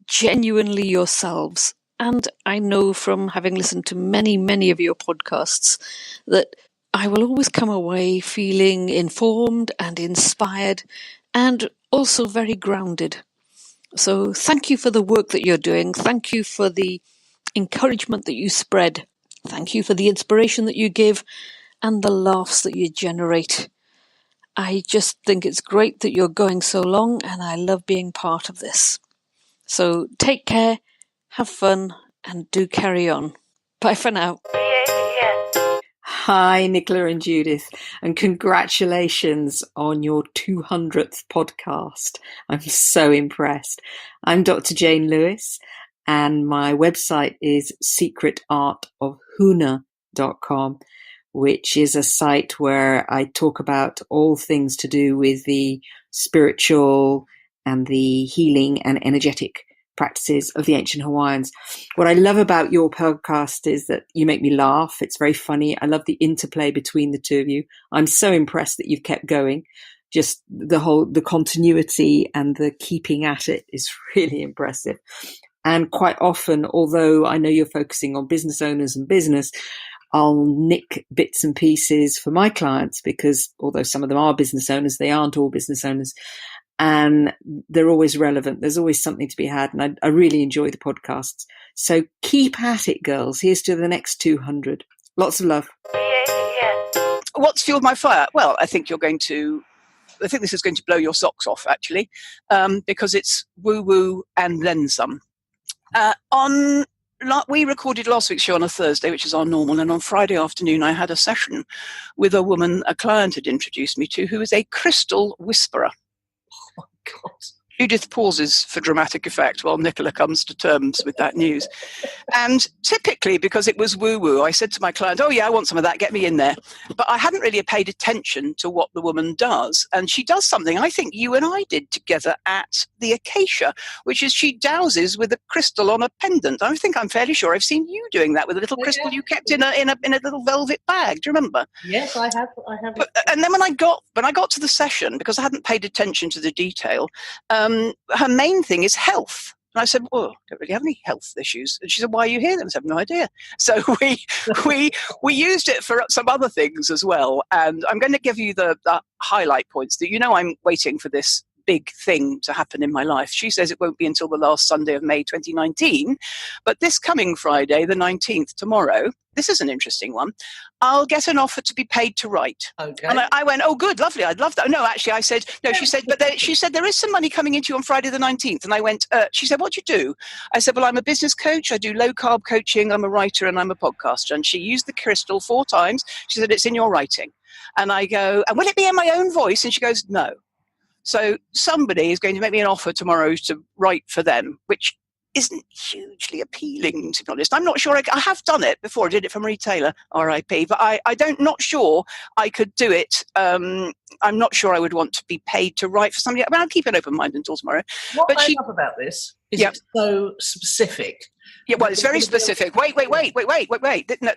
genuinely yourselves. And I know from having listened to many, many of your podcasts that I will always come away feeling informed and inspired and also very grounded. So thank you for the work that you're doing. Thank you for the encouragement that you spread. Thank you for the inspiration that you give and the laughs that you generate. I just think it's great that you're going so long and I love being part of this. So take care, have fun, and do carry on. Bye for now. Hi, Nicola and Judith, and congratulations on your 200th podcast. I'm so impressed. I'm Dr. Jane Lewis, and my website is secretartofhuna.com, which is a site where I talk about all things to do with the spiritual and the healing and energetic practices of the ancient Hawaiians. What I love about your podcast is that you make me laugh. It's very funny. I love the interplay between the two of you. I'm so impressed that you've kept going. Just the continuity and the keeping at it is really impressive. And quite often, although I know you're focusing on business owners and business, I'll nick bits and pieces for my clients because although some of them are business owners, they aren't all business owners. And they're always relevant. There's always something to be had. And I really enjoy the podcasts. So keep at it, girls. Here's to the next 200. Lots of love. What's fueled my fire? Well, I think this is going to blow your socks off, actually, because it's woo-woo and then some. We recorded last week's show on a Thursday, which is our normal, and on Friday afternoon I had a session with a woman a client had introduced me to who is a crystal whisperer. Oh, my God. Judith pauses for dramatic effect while Nicola comes to terms with that news. And typically, because it was woo-woo, I said to my client, oh yeah, I want some of that, get me in there. But I hadn't really paid attention to what the woman does. And she does something I think you and I did together at the Acacia, which is she dowses with a crystal on a pendant. I think I'm fairly sure I've seen you doing that with a little crystal you kept in a little velvet bag. Do you remember? Yes, I have. And then when I got to the session, because I hadn't paid attention to the detail, her main thing is health. And I said, well, I don't really have any health issues. And she said, why are you here then? I said, I have no idea. So we used it for some other things as well. And I'm going to give you the highlight points that, I'm waiting for this big thing to happen in my life. She says it won't be until the last Sunday of May 2019. But this coming Friday, the 19th, tomorrow, this is an interesting one. I'll get an offer to be paid to write. Okay. And I went, oh, good, lovely. I'd love that. No, actually, I said, no, she said, she said, there is some money coming into you on Friday the 19th. And I went, she said, what do you do? I said, well, I'm a business coach. I do low carb coaching. I'm a writer and I'm a podcaster. And she used the crystal 4 times. She said, it's in your writing. And I go, and will it be in my own voice? And she goes, no. So somebody is going to make me an offer tomorrow to write for them, which isn't hugely appealing, to be honest. I'm not sure. I have done it before. I did it from retailer, RIP, but not sure I could do it. I'm not sure I would want to be paid to write for somebody. I mean, I'll keep an open mind until tomorrow. What I love about this is it's so specific. Yeah, well, it's very specific. Wait.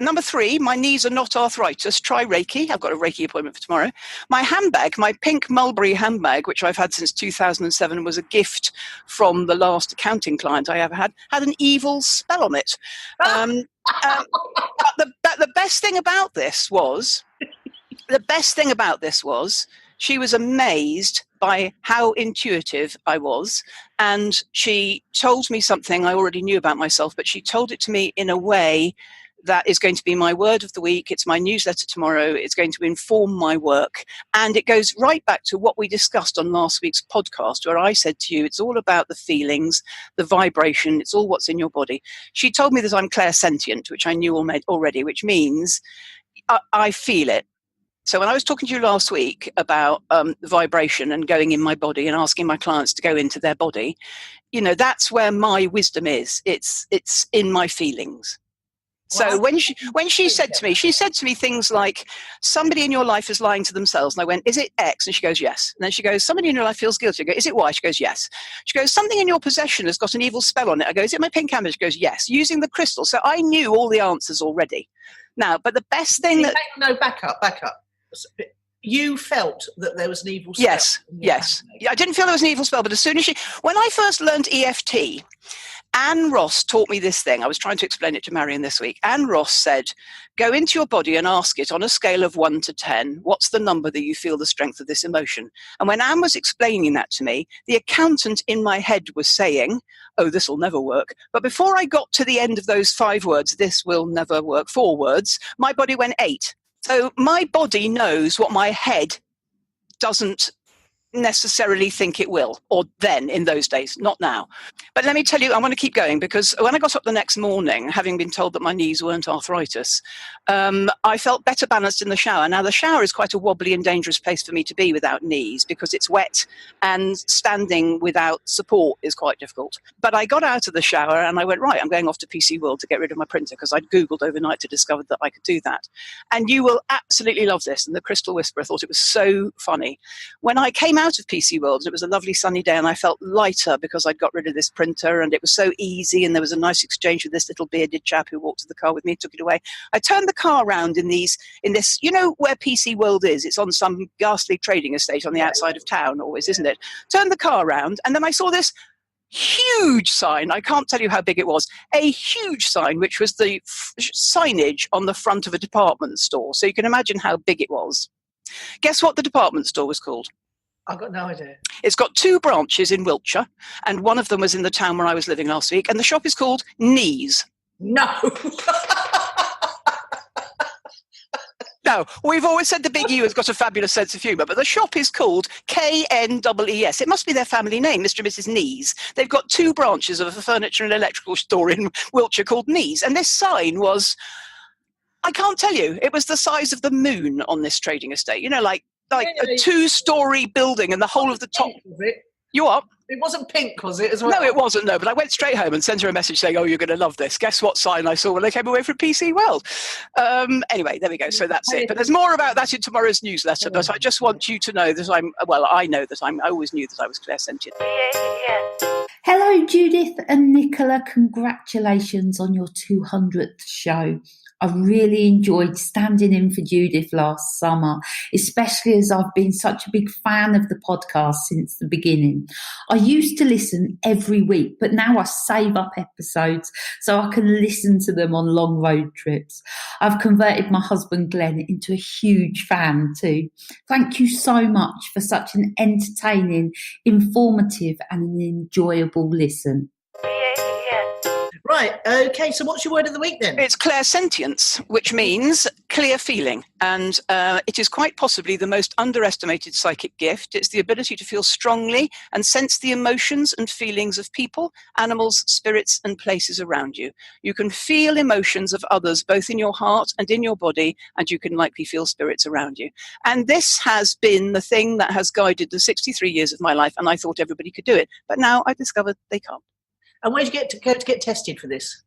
Number 3, my knees are not arthritis. Try Reiki. I've got a Reiki appointment for tomorrow. My handbag, my pink mulberry handbag, which I've had since 2007, was a gift from the last accounting client I ever had an evil spell on it. But the best thing about this was, she was amazed by how intuitive I was. And she told me something I already knew about myself, but she told it to me in a way that is going to be my word of the week. It's my newsletter tomorrow. It's going to inform my work. And it goes right back to what we discussed on last week's podcast, where I said to you, it's all about the feelings, the vibration. It's all what's in your body. She told me that I'm clairsentient, which I knew already, which means I feel it. So when I was talking to you last week about the vibration and going in my body and asking my clients to go into their body, you know, that's where my wisdom is. It's in my feelings. So when she said to me things like, somebody in your life is lying to themselves. And I went, is it X? And she goes, yes. And then she goes, somebody in your life feels guilty. I go, is it Y? She goes, yes. She goes, something in your possession has got an evil spell on it. I go, is it my pink hammer? She goes, yes. Using the crystal. So I knew all the answers already. Now, but the best thing No, back up. You felt that there was an evil spell. Yes. I didn't feel there was an evil spell, but as soon as when I first learned EFT, Anne Ross taught me this thing. I was trying to explain it to Marion this week. Anne Ross said, go into your body and ask it on a scale of 1 to 10, what's the number that you feel the strength of this emotion? And when Anne was explaining that to me, the accountant in my head was saying, oh, this will never work. But before I got to the end of those 5 words, this will never work, 4 words, my body went 8. So my body knows what my head doesn't necessarily think it will, or then in those days, not now. But let me tell you, I want to keep going, because when I got up the next morning, having been told that my knees weren't arthritis, I felt better balanced in the shower. Now, the shower is quite a wobbly and dangerous place for me to be without knees, because it's wet and standing without support is quite difficult. But I got out of the shower and I went, right, I'm going off to PC World to get rid of my printer, because I'd Googled overnight to discover that I could do that. And you will absolutely love this. And the Crystal Whisperer thought it was so funny. When I came out of PC World, it was a lovely sunny day, and I felt lighter because I'd got rid of this printer, and it was so easy, and there was a nice exchange with this little bearded chap who walked to the car with me, took it away. I turned the car around in this, you know where PC World is? It's on some ghastly trading estate on the outside of town always, isn't it? Turned the car around, and then I saw this huge sign. I can't tell you how big it was. A huge sign, which was the signage on the front of a department store. So you can imagine how big it was. Guess what the department store was called? I've got no idea. It's got 2 branches in Wiltshire, and one of them was in the town where I was living last week, and the shop is called Knees. No. No, we've always said the Big U has got a fabulous sense of humour, but the shop is called KNEES. It must be their family name, Mr. and Mrs. Knees. They've got 2 branches of a furniture and electrical store in Wiltshire called Knees, and this sign was, I can't tell you, it was the size of the moon on this trading estate. You know, like a 2-story building, and the whole of the top. Was it? You what? It wasn't pink, was it, as well? No, it wasn't, no. But I went straight home and sent her a message saying, oh, you're going to love this. Guess what sign I saw when I came away from PC World? Anyway, there we go. So that's it. But there's more about that in tomorrow's newsletter. But I just want you to know that I always knew that I was clairsentient. Hello, Judith and Nicola. Congratulations on your 200th show. I really enjoyed standing in for Judith last summer, especially as I've been such a big fan of the podcast since the beginning. I used to listen every week, but now I save up episodes so I can listen to them on long road trips. I've converted my husband Glenn into a huge fan too. Thank you so much for such an entertaining, informative and an enjoyable listen. Right, okay, so what's your word of the week then? It's clairsentience, which means clear feeling. And it is quite possibly the most underestimated psychic gift. It's the ability to feel strongly and sense the emotions and feelings of people, animals, spirits, and places around you. You can feel emotions of others, both in your heart and in your body, and you can likely feel spirits around you. And this has been the thing that has guided the 63 years of my life, and I thought everybody could do it. But now I discovered they can't. And where do you go to get tested for this?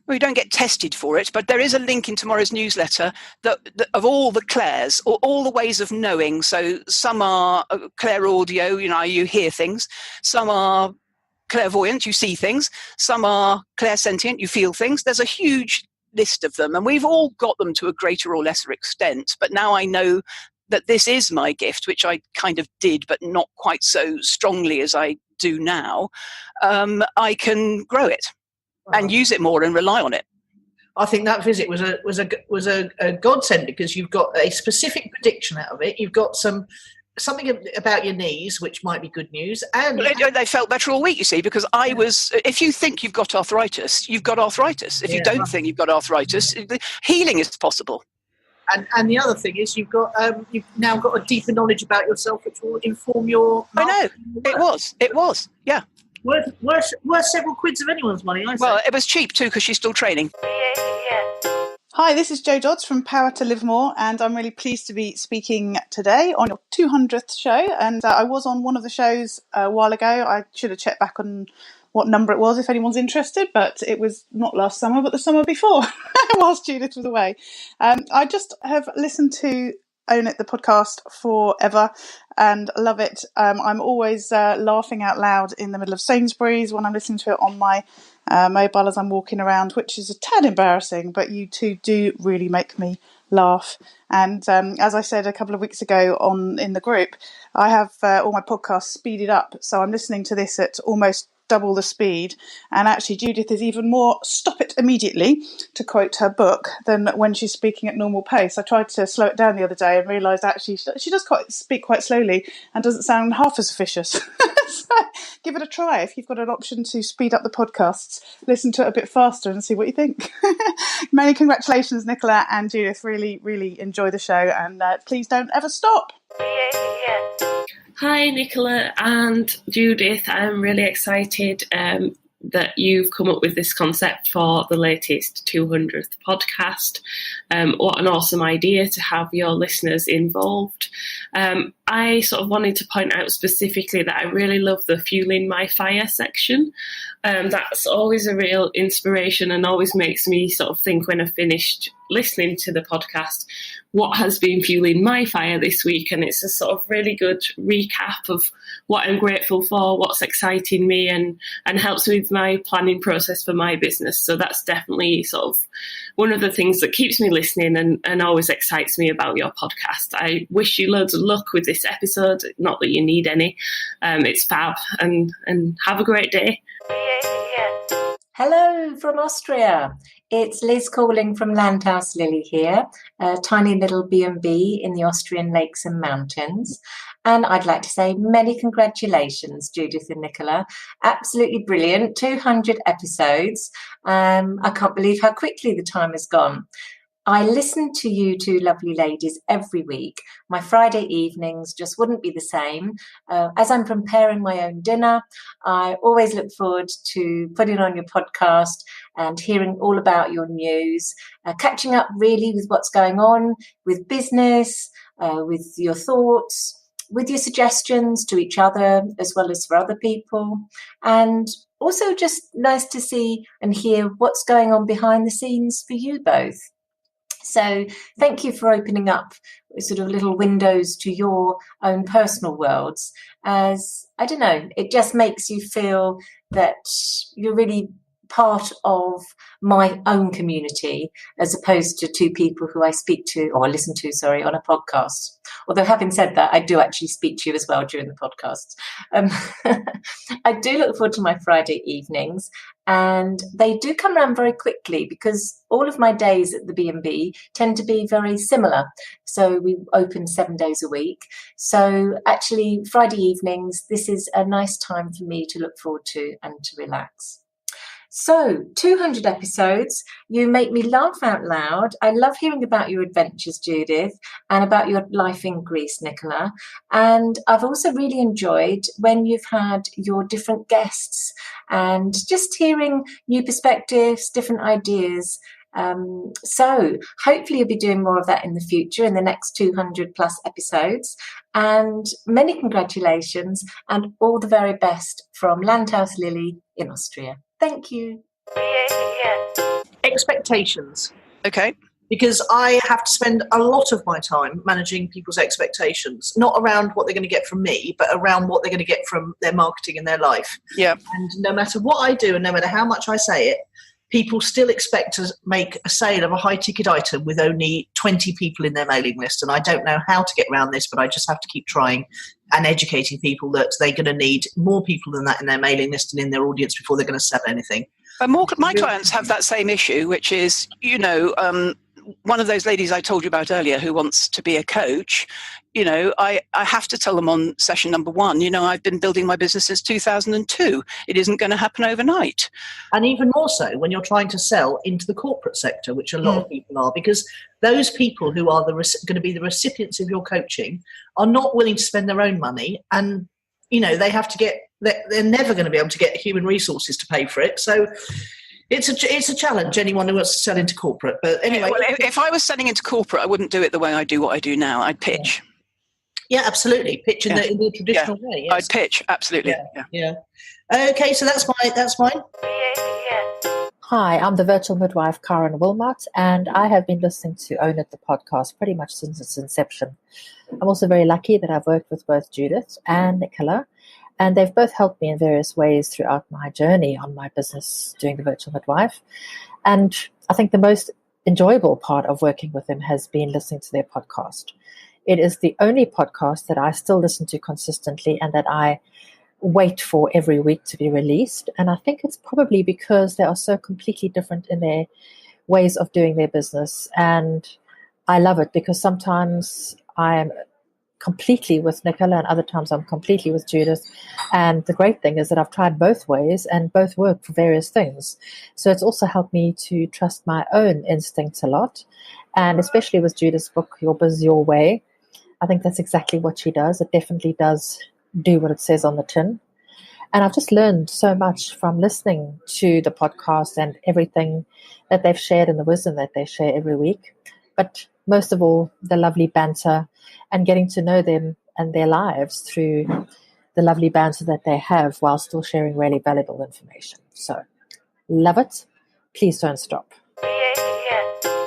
Well, you don't get tested for it, but there is a link in tomorrow's newsletter that of all the clairs, or all the ways of knowing. So some are clairaudio, you hear things. Some are clairvoyant, you see things. Some are clairsentient, you feel things. There's a huge list of them, and we've all got them to a greater or lesser extent. But now I know that this is my gift, which I kind of did, but not quite so strongly as I do now. I can grow it and use it more and rely on it. I think that visit was a godsend, because you've got a specific prediction out of it. You've got some something about your knees, which might be good news. And they felt better all week, you see, because I was, if you think you've got arthritis, you've got arthritis. If you don't think you've got arthritis, healing is possible. And the other thing is you've now got a deeper knowledge about yourself, which will inform your... I know, it was, yeah. Worth several quids of anyone's money, I say. Well, it was cheap too, because she's still training. Hi, this is Jo Dodds from Power to Live More, and I'm really pleased to be speaking today on your 200th show. And I was on one of the shows a while ago. I should have checked back on what number it was if anyone's interested, but it was not last summer, but the summer before, whilst Judith was away. I just have listened to Own It, the podcast, forever and love it. I'm always laughing out loud in the middle of Sainsbury's when I'm listening to it on my mobile as I'm walking around, which is a tad embarrassing, but you two do really make me laugh. And as I said a couple of weeks ago in the group, I have all my podcasts speeded up, so I'm listening to this at almost double the speed, and actually Judith is even more stop it immediately, to quote her book, than when she's speaking at normal pace. I tried to slow it down the other day and realised actually she does speak quite slowly and doesn't sound half as officious. So give it a try. If you've got an option to speed up the podcasts, listen to it a bit faster and see what you think. Many congratulations, Nicola and Judith. Really, really enjoy the show, and please don't ever stop. Hi, Nicola and Judith. I'm really excited that you've come up with this concept for the latest 200th podcast. What an awesome idea to have your listeners involved. I sort of wanted to point out specifically that I really love the Fueling My Fire section. That's always a real inspiration and always makes me sort of think when I've finished listening to the podcast, what has been fueling my fire this week? And it's a sort of really good recap of what I'm grateful for, what's exciting me, and helps with my planning process for my business. So that's definitely sort of one of the things that keeps me listening and always excites me about your podcast. I wish you loads of luck with this episode. Not that you need any. It's fab, and have a great day. Hello from Austria. It's Liz calling from Landhaus Lily here, a tiny little B&B in the Austrian lakes and mountains. And I'd like to say many congratulations, Judith and Nicola. Absolutely brilliant. 200 episodes. I can't believe how quickly the time has gone. I listen to you two lovely ladies every week. My Friday evenings just wouldn't be the same. As I'm preparing my own dinner, I always look forward to putting on your podcast and hearing all about your news, catching up really with what's going on with business, with your thoughts, with your suggestions to each other as well as for other people. And also just nice to see and hear what's going on behind the scenes for you both. So thank you for opening up sort of little windows to your own personal worlds, as, I don't know, it just makes you feel that you're really part of my own community, as opposed to two people who I speak to, or listen to, sorry, on a podcast. Although having said that, I do actually speak to you as well during the podcasts. I do look forward to my Friday evenings, and they do come around very quickly because all of my days at the B&B tend to be very similar. So we open 7 days a week. So actually Friday evenings, this is a nice time for me to look forward to and to relax. So, 200 episodes, you make me laugh out loud. I love hearing about your adventures, Judith, and about your life in Greece, Nicola. And I've also really enjoyed when you've had your different guests and just hearing new perspectives, different ideas. So hopefully you'll be doing more of that in the future, in the next 200 plus episodes. And many congratulations and all the very best from Landhaus Lily in Austria. Thank you. Expectations. Okay. Because I have to spend a lot of my time managing people's expectations, not around what they're going to get from me, but around what they're going to get from their marketing and their life. Yeah. And no matter what I do and no matter how much I say it, people still expect to make a sale of a high-ticket item with only 20 people in their mailing list. And I don't know how to get around this, but I just have to keep trying and educating people that they're going to need more people than that in their mailing list and in their audience before they're going to sell anything. But my clients have that same issue, which is, one of those ladies I told you about earlier who wants to be a coach, you know, I have to tell them on session number 1, you know, I've been building my business since 2002. It isn't going to happen overnight. And even more so when you're trying to sell into the corporate sector, which a lot of people are, because those people who are going to be the recipients of your coaching are not willing to spend their own money. And, you know, they have to they're never going to be able to get human resources to pay for it. So it's a challenge, anyone who wants to sell into corporate. But anyway. Well, if I was selling into corporate, I wouldn't do it the way I do what I do now. I'd pitch. Yeah, absolutely. Pitch in the traditional way. Yes. I'd pitch, absolutely. Yeah. Okay, so that's mine. Hi, I'm the virtual midwife, Karen Wilmot, and I have been listening to Own It, the podcast, pretty much since its inception. I'm also very lucky that I've worked with both Judith and Nicola, and they've both helped me in various ways throughout my journey on my business doing the virtual midwife. And I think the most enjoyable part of working with them has been listening to their podcast. It is the only podcast that I still listen to consistently and that I wait for every week to be released. And I think it's probably because they are so completely different in their ways of doing their business. And I love it because sometimes I am completely with Nicola and other times I'm completely with Judith. And the great thing is that I've tried both ways and both work for various things. So it's also helped me to trust my own instincts a lot. And especially with Judith's book, Your Biz, Your Way, I think that's exactly what she does. It definitely does do what it says on the tin. And I've just learned so much from listening to the podcast and everything that they've shared and the wisdom that they share every week. But most of all, the lovely banter and getting to know them and their lives through the lovely banter that they have while still sharing really valuable information. So, love it. Please don't stop.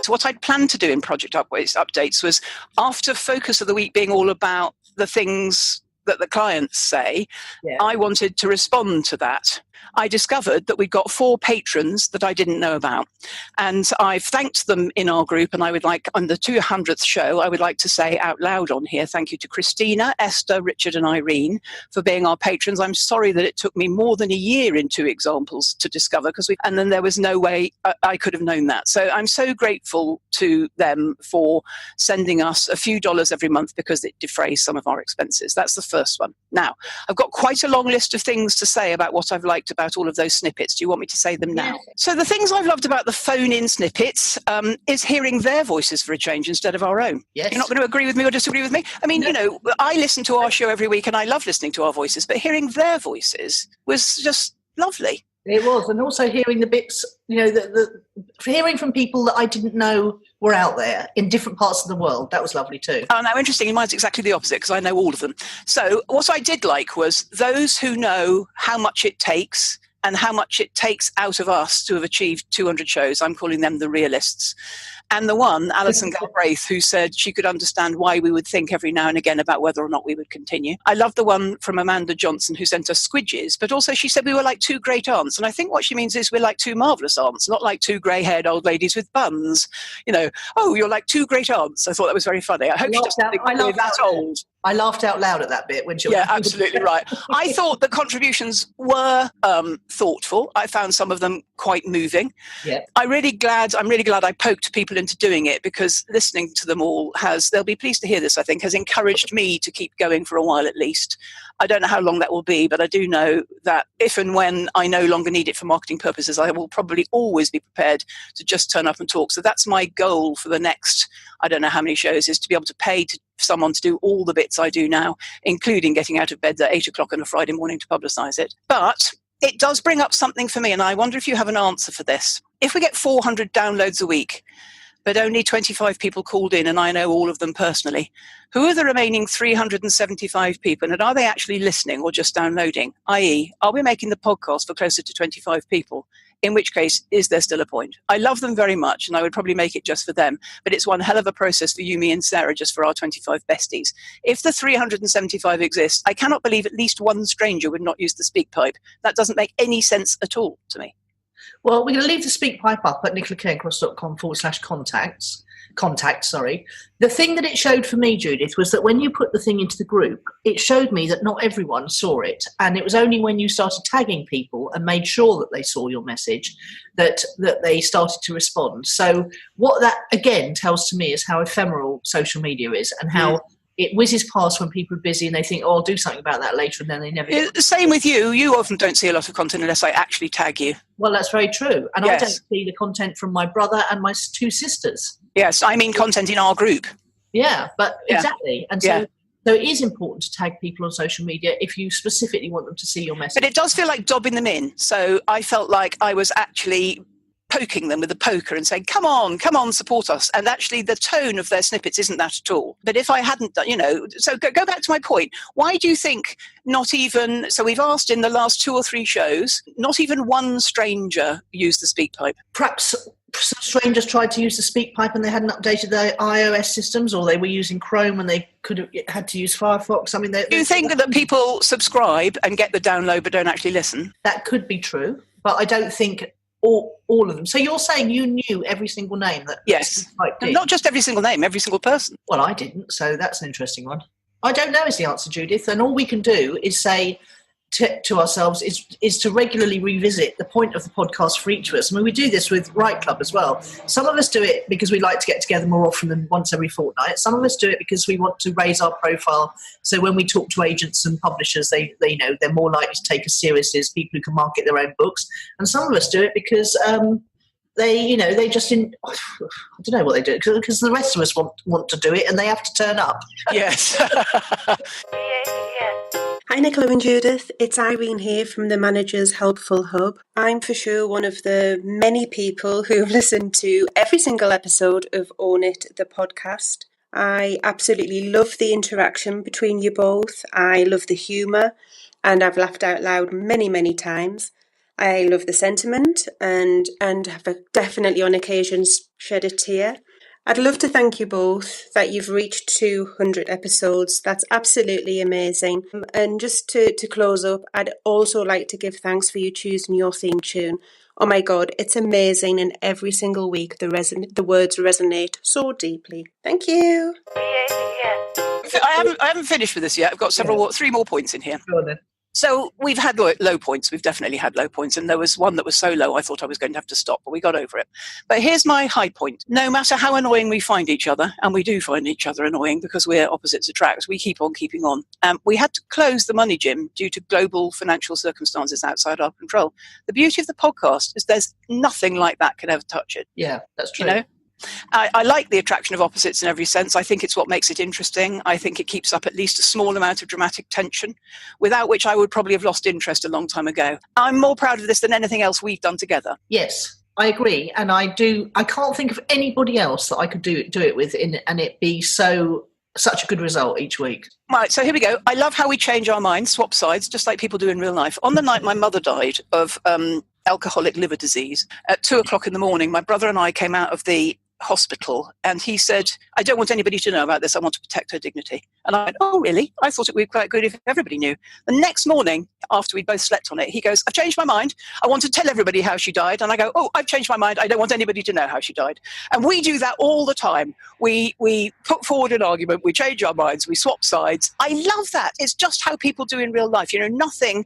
So what I'd planned to do in Project Updates was, after focus of the week being all about the things that the clients say, I wanted to respond to that. I discovered that we've got 4 patrons that I didn't know about. And I've thanked them in our group, and I would like, on the 200th show, I would like to say out loud on here, thank you to Christina, Esther, Richard and Irene for being our patrons. I'm sorry that it took me more than a year in 2 examples to discover, and then there was no way I could have known that. So I'm so grateful to them for sending us a few dollars every month because it defrays some of our expenses. That's the first one. Now, I've got quite a long list of things to say about what I've liked about all of those snippets. Do you want me to say them now? So the things I've loved about the phone-in snippets is hearing their voices for a change instead of our own. Yes. You're not going to agree with me or disagree with me? I mean, you know, I listen to our show every week and I love listening to our voices, but hearing their voices was just lovely. It was, and also hearing the bits, you know, the hearing from people that I didn't know were out there in different parts of the world. That was lovely too. Oh, now interestingly, mine's exactly the opposite because I know all of them. So what I did like was those who know how much it takes and how much it takes out of us to have achieved 200 shows. I'm calling them the realists. And the one, Alison Galbraith, who said she could understand why we would think every now and again about whether or not we would continue. I love the one from Amanda Johnson, who sent us squidges, but also she said we were like 2 great aunts. And I think what she means is we're like 2 marvellous aunts, not like 2 grey-haired old ladies with buns. You know, oh, you're like 2 great aunts. I thought that was very funny. I hope she doesn't think we're that old. I laughed out loud at that bit when she was... Yeah, absolutely right. I thought the contributions were thoughtful. I found some of them quite moving. Yeah. I'm really glad I poked people into doing it, because listening to them all they'll be pleased to hear this, I think, has encouraged me to keep going for a while at least. I don't know how long that will be, but I do know that if and when I no longer need it for marketing purposes, I will probably always be prepared to just turn up and talk. So that's my goal for the next, I don't know how many shows, is to be able to pay someone to do all the bits I do now, including getting out of bed at 8 o'clock on a Friday morning to publicise it. But it does bring up something for me, and I wonder if you have an answer for this. If we get 400 downloads a week, but only 25 people called in, and I know all of them personally, who are the remaining 375 people, and are they actually listening or just downloading? i.e., are we making the podcast for closer to 25 people? In which case, is there still a point? I love them very much, and I would probably make it just for them, but it's one hell of a process for you, me and Sarah, just for our 25 besties. If the 375 exist, I cannot believe at least one stranger would not use the Speakpipe. That doesn't make any sense at all to me. Well, we're going to leave the Speakpipe up at nicolacarencross.com/contact. The thing that it showed for me, Judith, was that when you put the thing into the group, it showed me that not everyone saw it. And it was only when you started tagging people and made sure that they saw your message that they started to respond. So what that, again, tells to me is how ephemeral social media is, and how it whizzes past when people are busy and they think, oh, I'll do something about that later, and then they never get it. Same with you. You often don't see a lot of content unless I actually tag you. Well, that's very true. And Yes. I don't see the content from my brother and my two sisters. Yes, I mean content in our group. Yeah, but Yeah. exactly. And so it is important to tag people on social media if you specifically want them to see your message. But it does feel like dobbing them in. So I felt like I was actually poking them with a poker and saying, come on, support us. And actually the tone of their snippets isn't that at all. But if I hadn't done, so go back to my point. Why do you think not even, so we've asked in the last 2 or 3 shows, not even one stranger used the Speakpipe? Perhaps some strangers tried to use the Speakpipe and they hadn't updated their iOS systems, or they were using Chrome and they could have had to use Firefox. I mean, do you think that people subscribe and get the download but don't actually listen? That could be true, but I don't think all of them. So you're saying you knew every single name that Yes. Speakpipe did? Not just every single name, every single person. Well, I didn't, so that's an interesting one. I don't know is the answer, Judith, and all we can do is say to ourselves is to regularly revisit the point of the podcast for each of us. I mean, we do this with Right Club as well. Some of us do it because we like to get together more often than once every fortnight. Some of us do it because we want to raise our profile. So when we talk to agents and publishers, they they're more likely to take us seriously as people who can market their own books. And some of us do it because they just I don't know what they do, because the rest of us want to do it and they have to turn up. Yes. Hi Nicola and Judith, it's Irene here from the Manager's Helpful Hub. I'm for sure one of the many people who have listened to every single episode of Own It, the podcast. I absolutely love the interaction between you both. I love the humour, and I've laughed out loud many, many times. I love the sentiment and have definitely on occasions shed a tear. I'd love to thank you both that you've reached 200 episodes. That's absolutely amazing. And just to close up, I'd also like to give thanks for you choosing your theme tune. Oh my God, it's amazing, and every single week the words resonate so deeply. Thank you. I haven't finished with this yet. I've got 3 more points in here. Go on then. So we've had low points. We've definitely had low points. And there was one that was so low I thought I was going to have to stop, but we got over it. But here's my high point. No matter how annoying we find each other, and we do find each other annoying because we're opposites attract, we keep on keeping on. We had to close the money gym due to global financial circumstances outside our control. The beauty of the podcast is there's nothing like that can ever touch it. Yeah, that's true. You know? I like the attraction of opposites in every sense. I think it's what makes it interesting. I think it keeps up at least a small amount of dramatic tension, without which I would probably have lost interest a long time ago. I'm more proud of this than anything else we've done together. Yes, I agree. And I can't think of anybody else that I could do it with and it be such a good result each week. Right, so here we go. I love how we change our minds, swap sides, just like people do in real life. On the night my mother died of alcoholic liver disease, at 2:00 in the morning, my brother and I came out of the hospital and he said, I don't want anybody to know about this. I want to protect her dignity. And I went, oh, really? I thought it would be quite good if everybody knew. The next morning, after we both slept on it, he goes, I've changed my mind. I want to tell everybody how she died. And I go, oh, I've changed my mind. I don't want anybody to know how she died. And we do that all the time. We put forward an argument. We change our minds. We swap sides. I love that. It's just how people do in real life. Nothing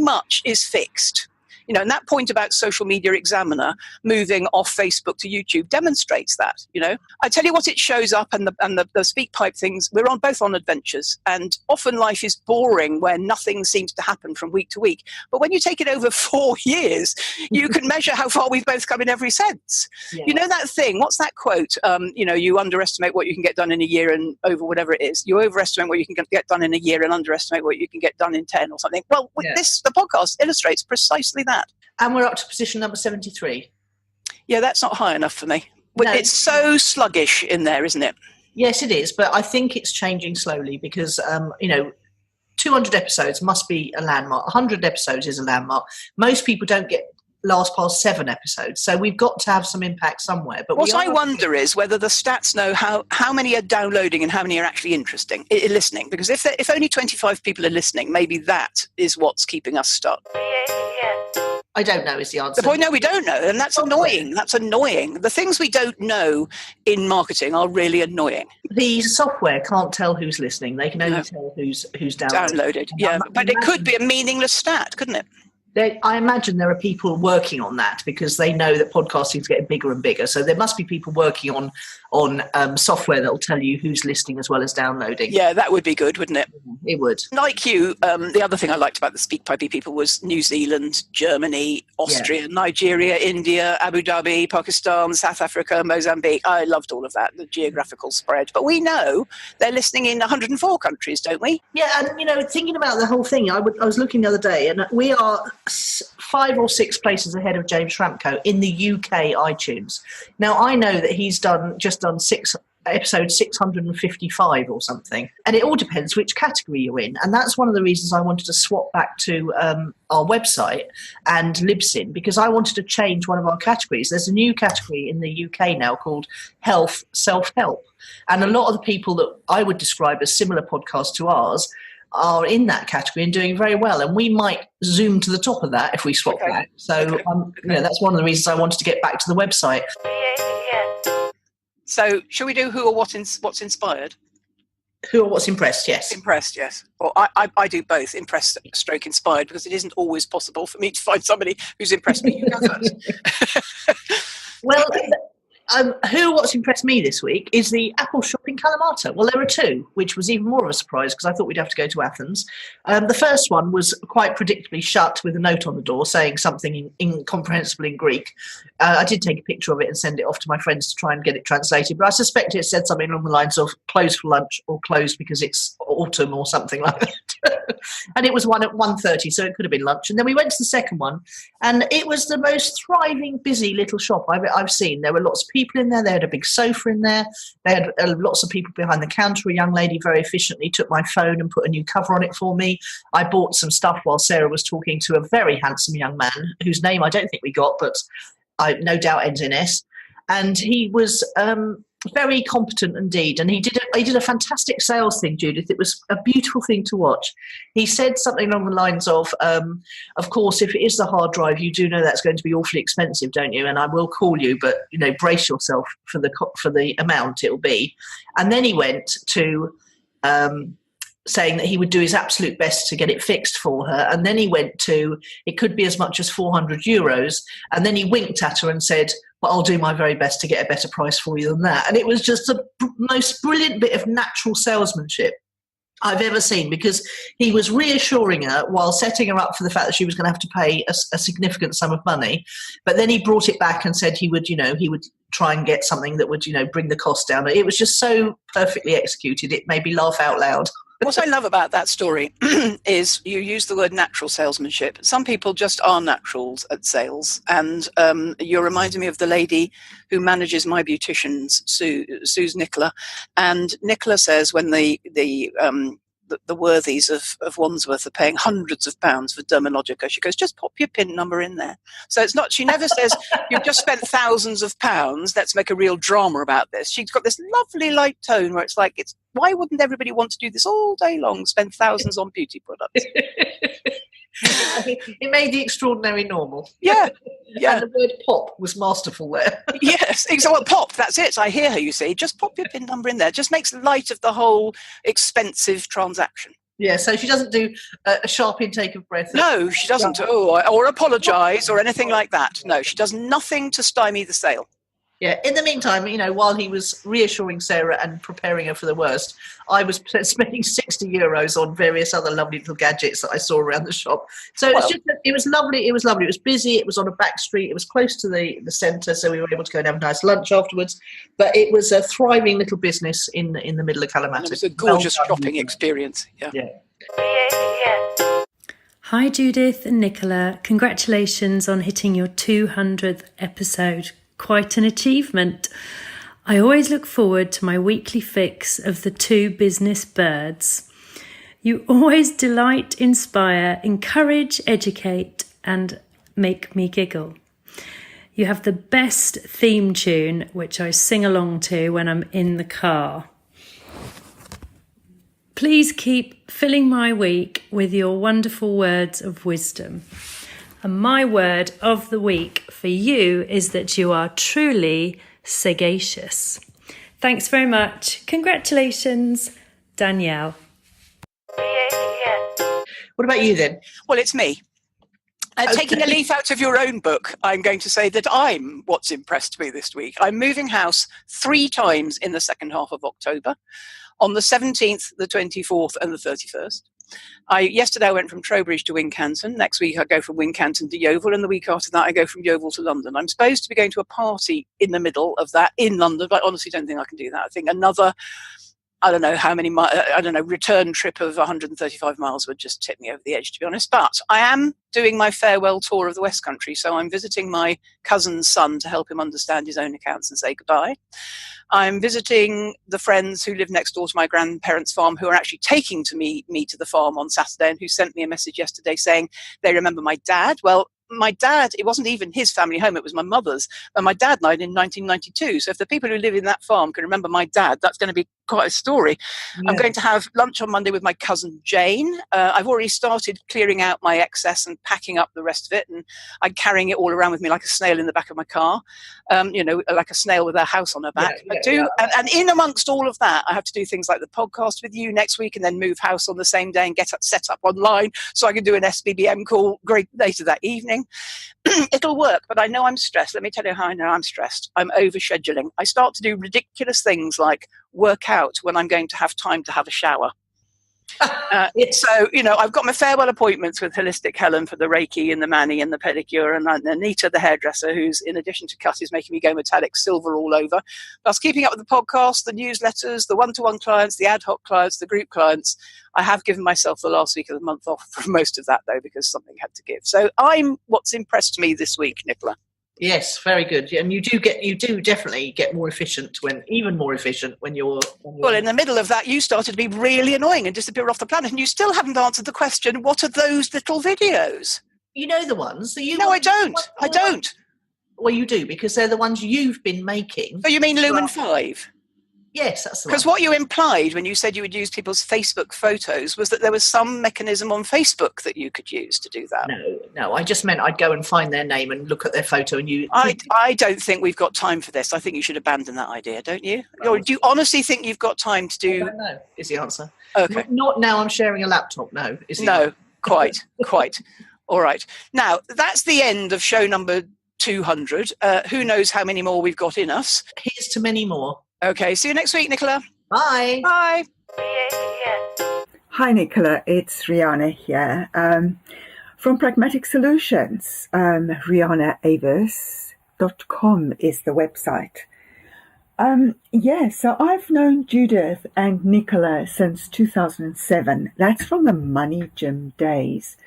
much is fixed. And that point about Social Media Examiner moving off Facebook to YouTube demonstrates that. I tell you what, it shows up, and the Speakpipe things. We're both on adventures, and often life is boring where nothing seems to happen from week to week. But when you take it over 4 years, you can measure how far we've both come in every sense. Yeah. You know that thing? What's that quote? You underestimate what you can get done in a year and over whatever it is. You overestimate what you can get done in a year and underestimate what you can get done in 10 or something. Well, the podcast illustrates precisely that. And we're up to position number 73. Yeah, that's not high enough for me. No. It's so sluggish in there, isn't it? Yes, it is. But I think it's changing slowly because, 200 episodes must be a landmark. 100 episodes is a landmark. Most people don't get last past 7 episodes. So we've got to have some impact somewhere. But what I wonder is whether the stats know how many are downloading and how many are actually listening. Because if only 25 people are listening, maybe that is what's keeping us stuck. I don't know is the answer. The point, no, we don't know, and that's annoying. That's annoying. The things we don't know in marketing are really annoying. The software can't tell who's listening. They can only tell who's downloaded. Yeah, but it could be a meaningless stat, couldn't it? I imagine there are people working on that because they know that podcasting is getting bigger and bigger. So there must be people working on software that will tell you who's listening as well as downloading. Yeah, that would be good, wouldn't it? It would. Like you, the other thing I liked about the Speakpipe people was New Zealand, Germany, Austria, Nigeria, India, Abu Dhabi, Pakistan, South Africa, Mozambique. I loved all of that, the geographical spread. But we know they're listening in 104 countries, don't we? Yeah, and thinking about the whole thing, I was looking the other day, and we are 5 or 6 places ahead of James Schramko in the UK iTunes. Now, I know that he's just done episode 655 or something, and it all depends which category you're in, and that's one of the reasons I wanted to swap back to our website and Libsyn, because I wanted to change one of our categories. There's a new category in the UK now called Health Self-Help, and a lot of the people that I would describe as similar podcasts to ours are in that category and doing very well, and we might zoom to the top of that if we swap back. So that's one of the reasons I wanted to get back to the website. So shall we do who or what's inspired? Who or what's impressed, yes. Impressed, yes. Well, I do both, impressed stroke inspired, because it isn't always possible for me to find somebody who's impressed me. You go first. Well, who or what's impressed me this week is the Apple shop in Kalamata. Well, there are 2, which was even more of a surprise because I thought we'd have to go to Athens. The first one was quite predictably shut with a note on the door saying something incomprehensible in Greek. I did take a picture of it and send it off to my friends to try and get it translated, but I suspect it said something along the lines of closed for lunch or closed because it's autumn or something like that. And it was one at 1:30, so it could have been lunch. And then we went to the second one, and it was the most thriving, busy little shop I've seen. There were lots of people in there. They had a big sofa in there. They had lots of people behind the counter. A young lady very efficiently took my phone and put a new cover on it for me. I bought some stuff while Sarah was talking to a very handsome young man whose name I don't think we got, but I no doubt ends in S. And he was very competent indeed, and he did a fantastic sales thing, Judith. It was a beautiful thing to watch. He said something along the lines of course, if it is the hard drive, you do know that's going to be awfully expensive, don't you? And I will call you, but brace yourself for the amount it'll be. And then he went to saying that he would do his absolute best to get it fixed for her. And then he went to, it could be as much as €400. And then he winked at her and said, well, I'll do my very best to get a better price for you than that. And it was just the most brilliant bit of natural salesmanship I've ever seen, because he was reassuring her while setting her up for the fact that she was going to have to pay a significant sum of money. But then he brought it back and said he would try and get something that would, bring the cost down. It was just so perfectly executed. It made me laugh out loud. What I love about that story is you use the word natural salesmanship. Some people just are naturals at sales. And you're reminding me of the lady who manages my beauticians, Sue's Nicola. And Nicola says when the worthies of Wandsworth are paying hundreds of pounds for Dermalogica, she goes, just pop your PIN number in there. So it's not, she never says, you've just spent thousands of pounds, let's make a real drama about this. She's got this lovely light tone where it's like, why wouldn't everybody want to do this all day long, spend thousands on beauty products? It made the extraordinary normal. Yeah. And the word pop was masterful there. Yes, exactly. Well, pop, that's it. I hear her, you see. Just pop your PIN number in there. Just makes light of the whole expensive transaction. Yeah, so she doesn't do a sharp intake of breath. No, she doesn't. Or apologise or anything like that. No, she does nothing to stymie the sale. Yeah, in the meantime, while he was reassuring Sarah and preparing her for the worst, I was spending €60 on various other lovely little gadgets that I saw around the shop. So it was lovely. It was lovely. It was busy. It was on a back street. It was close to the centre, so we were able to go and have a nice lunch afterwards. But it was a thriving little business in the middle of Kalamata. And it was a gorgeous shopping experience. Yeah. Hi, Judith and Nicola. Congratulations on hitting your 200th episode. Quite an achievement. I always look forward to my weekly fix of the 2 business birds. You always delight, inspire, encourage, educate, and make me giggle. You have the best theme tune, which I sing along to when I'm in the car. Please keep filling my week with your wonderful words of wisdom. And my word of the week for you is that you are truly sagacious. Thanks very much. Congratulations, Danielle. What about you then? Well, it's me. Taking a leaf out of your own book, I'm going to say that I'm what's impressed me this week. I'm moving house 3 times in the second half of October, on the 17th, the 24th and the 31st. Yesterday I went from Trowbridge to Wincanton. Next week I go from Wincanton to Yeovil, and the week after that I go from Yeovil to London. I'm supposed to be going to a party in the middle of that in London, but I honestly don't think I can do that. I think another, I don't know how many, return trip of 135 miles would just tip me over the edge, to be honest. But I am doing my farewell tour of the West Country, so I'm visiting my cousin's son to help him understand his own accounts and say goodbye. I'm visiting the friends who live next door to my grandparents' farm, who are actually taking me to the farm on Saturday, and who sent me a message yesterday saying they remember my dad. Well, my dad, it wasn't even his family home, it was my mother's. And my dad died in 1992. So if the people who live in that farm can remember my dad, that's going to be quite a story. Yeah. I'm going to have lunch on Monday with my cousin Jane. I've already started clearing out my excess and packing up the rest of it. And I'm carrying it all around with me like a snail in the back of my car, like a snail with a house on her back. And in amongst all of that, I have to do things like the podcast with you next week, and then move house on the same day and get set up online so I can do an SBBM call great later that evening. It'll work, but I know I'm stressed. Let me tell you how I know I'm stressed. I'm over-scheduling. I start to do ridiculous things like work out when I'm going to have time to have a shower. So, I've got my farewell appointments with Holistic Helen for the Reiki and the Mani and the pedicure, and Anita, the hairdresser, who's, in addition to cut, is making me go metallic silver all over. Plus, keeping up with the podcast, the newsletters, the one-to-one clients, the ad hoc clients, the group clients. I have given myself the last week of the month off for most of that, though, because something had to give. So I'm what's impressed me this week, Nicola. Yes, very good. And you do definitely get more efficient when you're well, in the middle of that, you started to be really annoying and disappear off the planet, and you still haven't answered the question, what are those little videos? You know the ones that you... No, I don't. Well, you do, because they're the ones you've been making. Oh, you mean Lumen 5? Yes, that's the one. Because what you implied when you said you would use people's Facebook photos was that there was some mechanism on Facebook that you could use to do that. No, I just meant I'd go and find their name and look at their photo and you... I don't think we've got time for this. I think you should abandon that idea, don't you? Or do you honestly think you've got time to do... I don't know, is the answer. Okay. Not now I'm sharing a laptop, no. No, quite. All right. Now, that's the end of show number 200. Who knows how many more we've got in us? Here's to many more. Okay, see you next week, Nicola. Bye. Bye. Hi, Nicola. It's Rihanna here from Pragmatic Solutions. RihannaAvis.com is the website. So I've known Judith and Nicola since 2007. That's from the Money Gym days.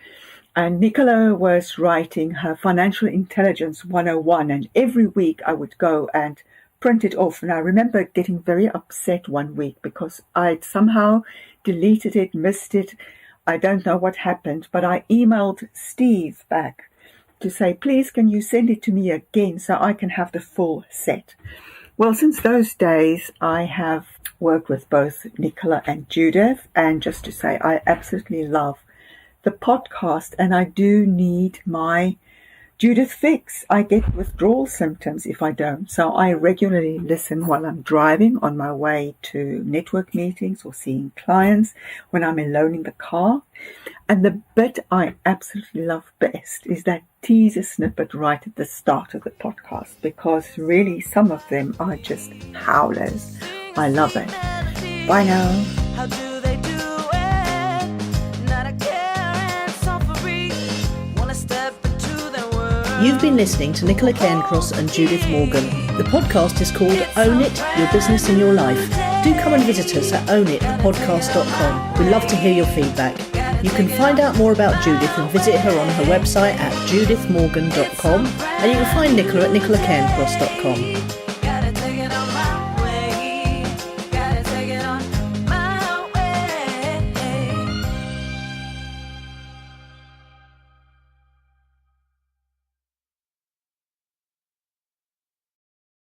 And Nicola was writing her Financial Intelligence 101, and every week I would go and print it off. And I remember getting very upset one week because I'd somehow deleted it, missed it. I don't know what happened, but I emailed Steve back to say, please, can you send it to me again so I can have the full set? Well, since those days, I have worked with both Nicola and Judith, and just to say, I absolutely love the podcast, and I do need my Judith fix. I get withdrawal symptoms if I don't. So I regularly listen while I'm driving on my way to network meetings or seeing clients, when I'm alone in the car. And the bit I absolutely love best is that teaser snippet right at the start of the podcast, because really some of them are just howlers. I love it. Bye now. You've been listening to Nicola Cairncross and Judith Morgan. The podcast is called Own It, Your Business and Your Life. Do come and visit us at ownitthepodcast.com. We'd love to hear your feedback. You can find out more about Judith and visit her on her website at judithmorgan.com, and you can find Nicola at nicolacairncross.com.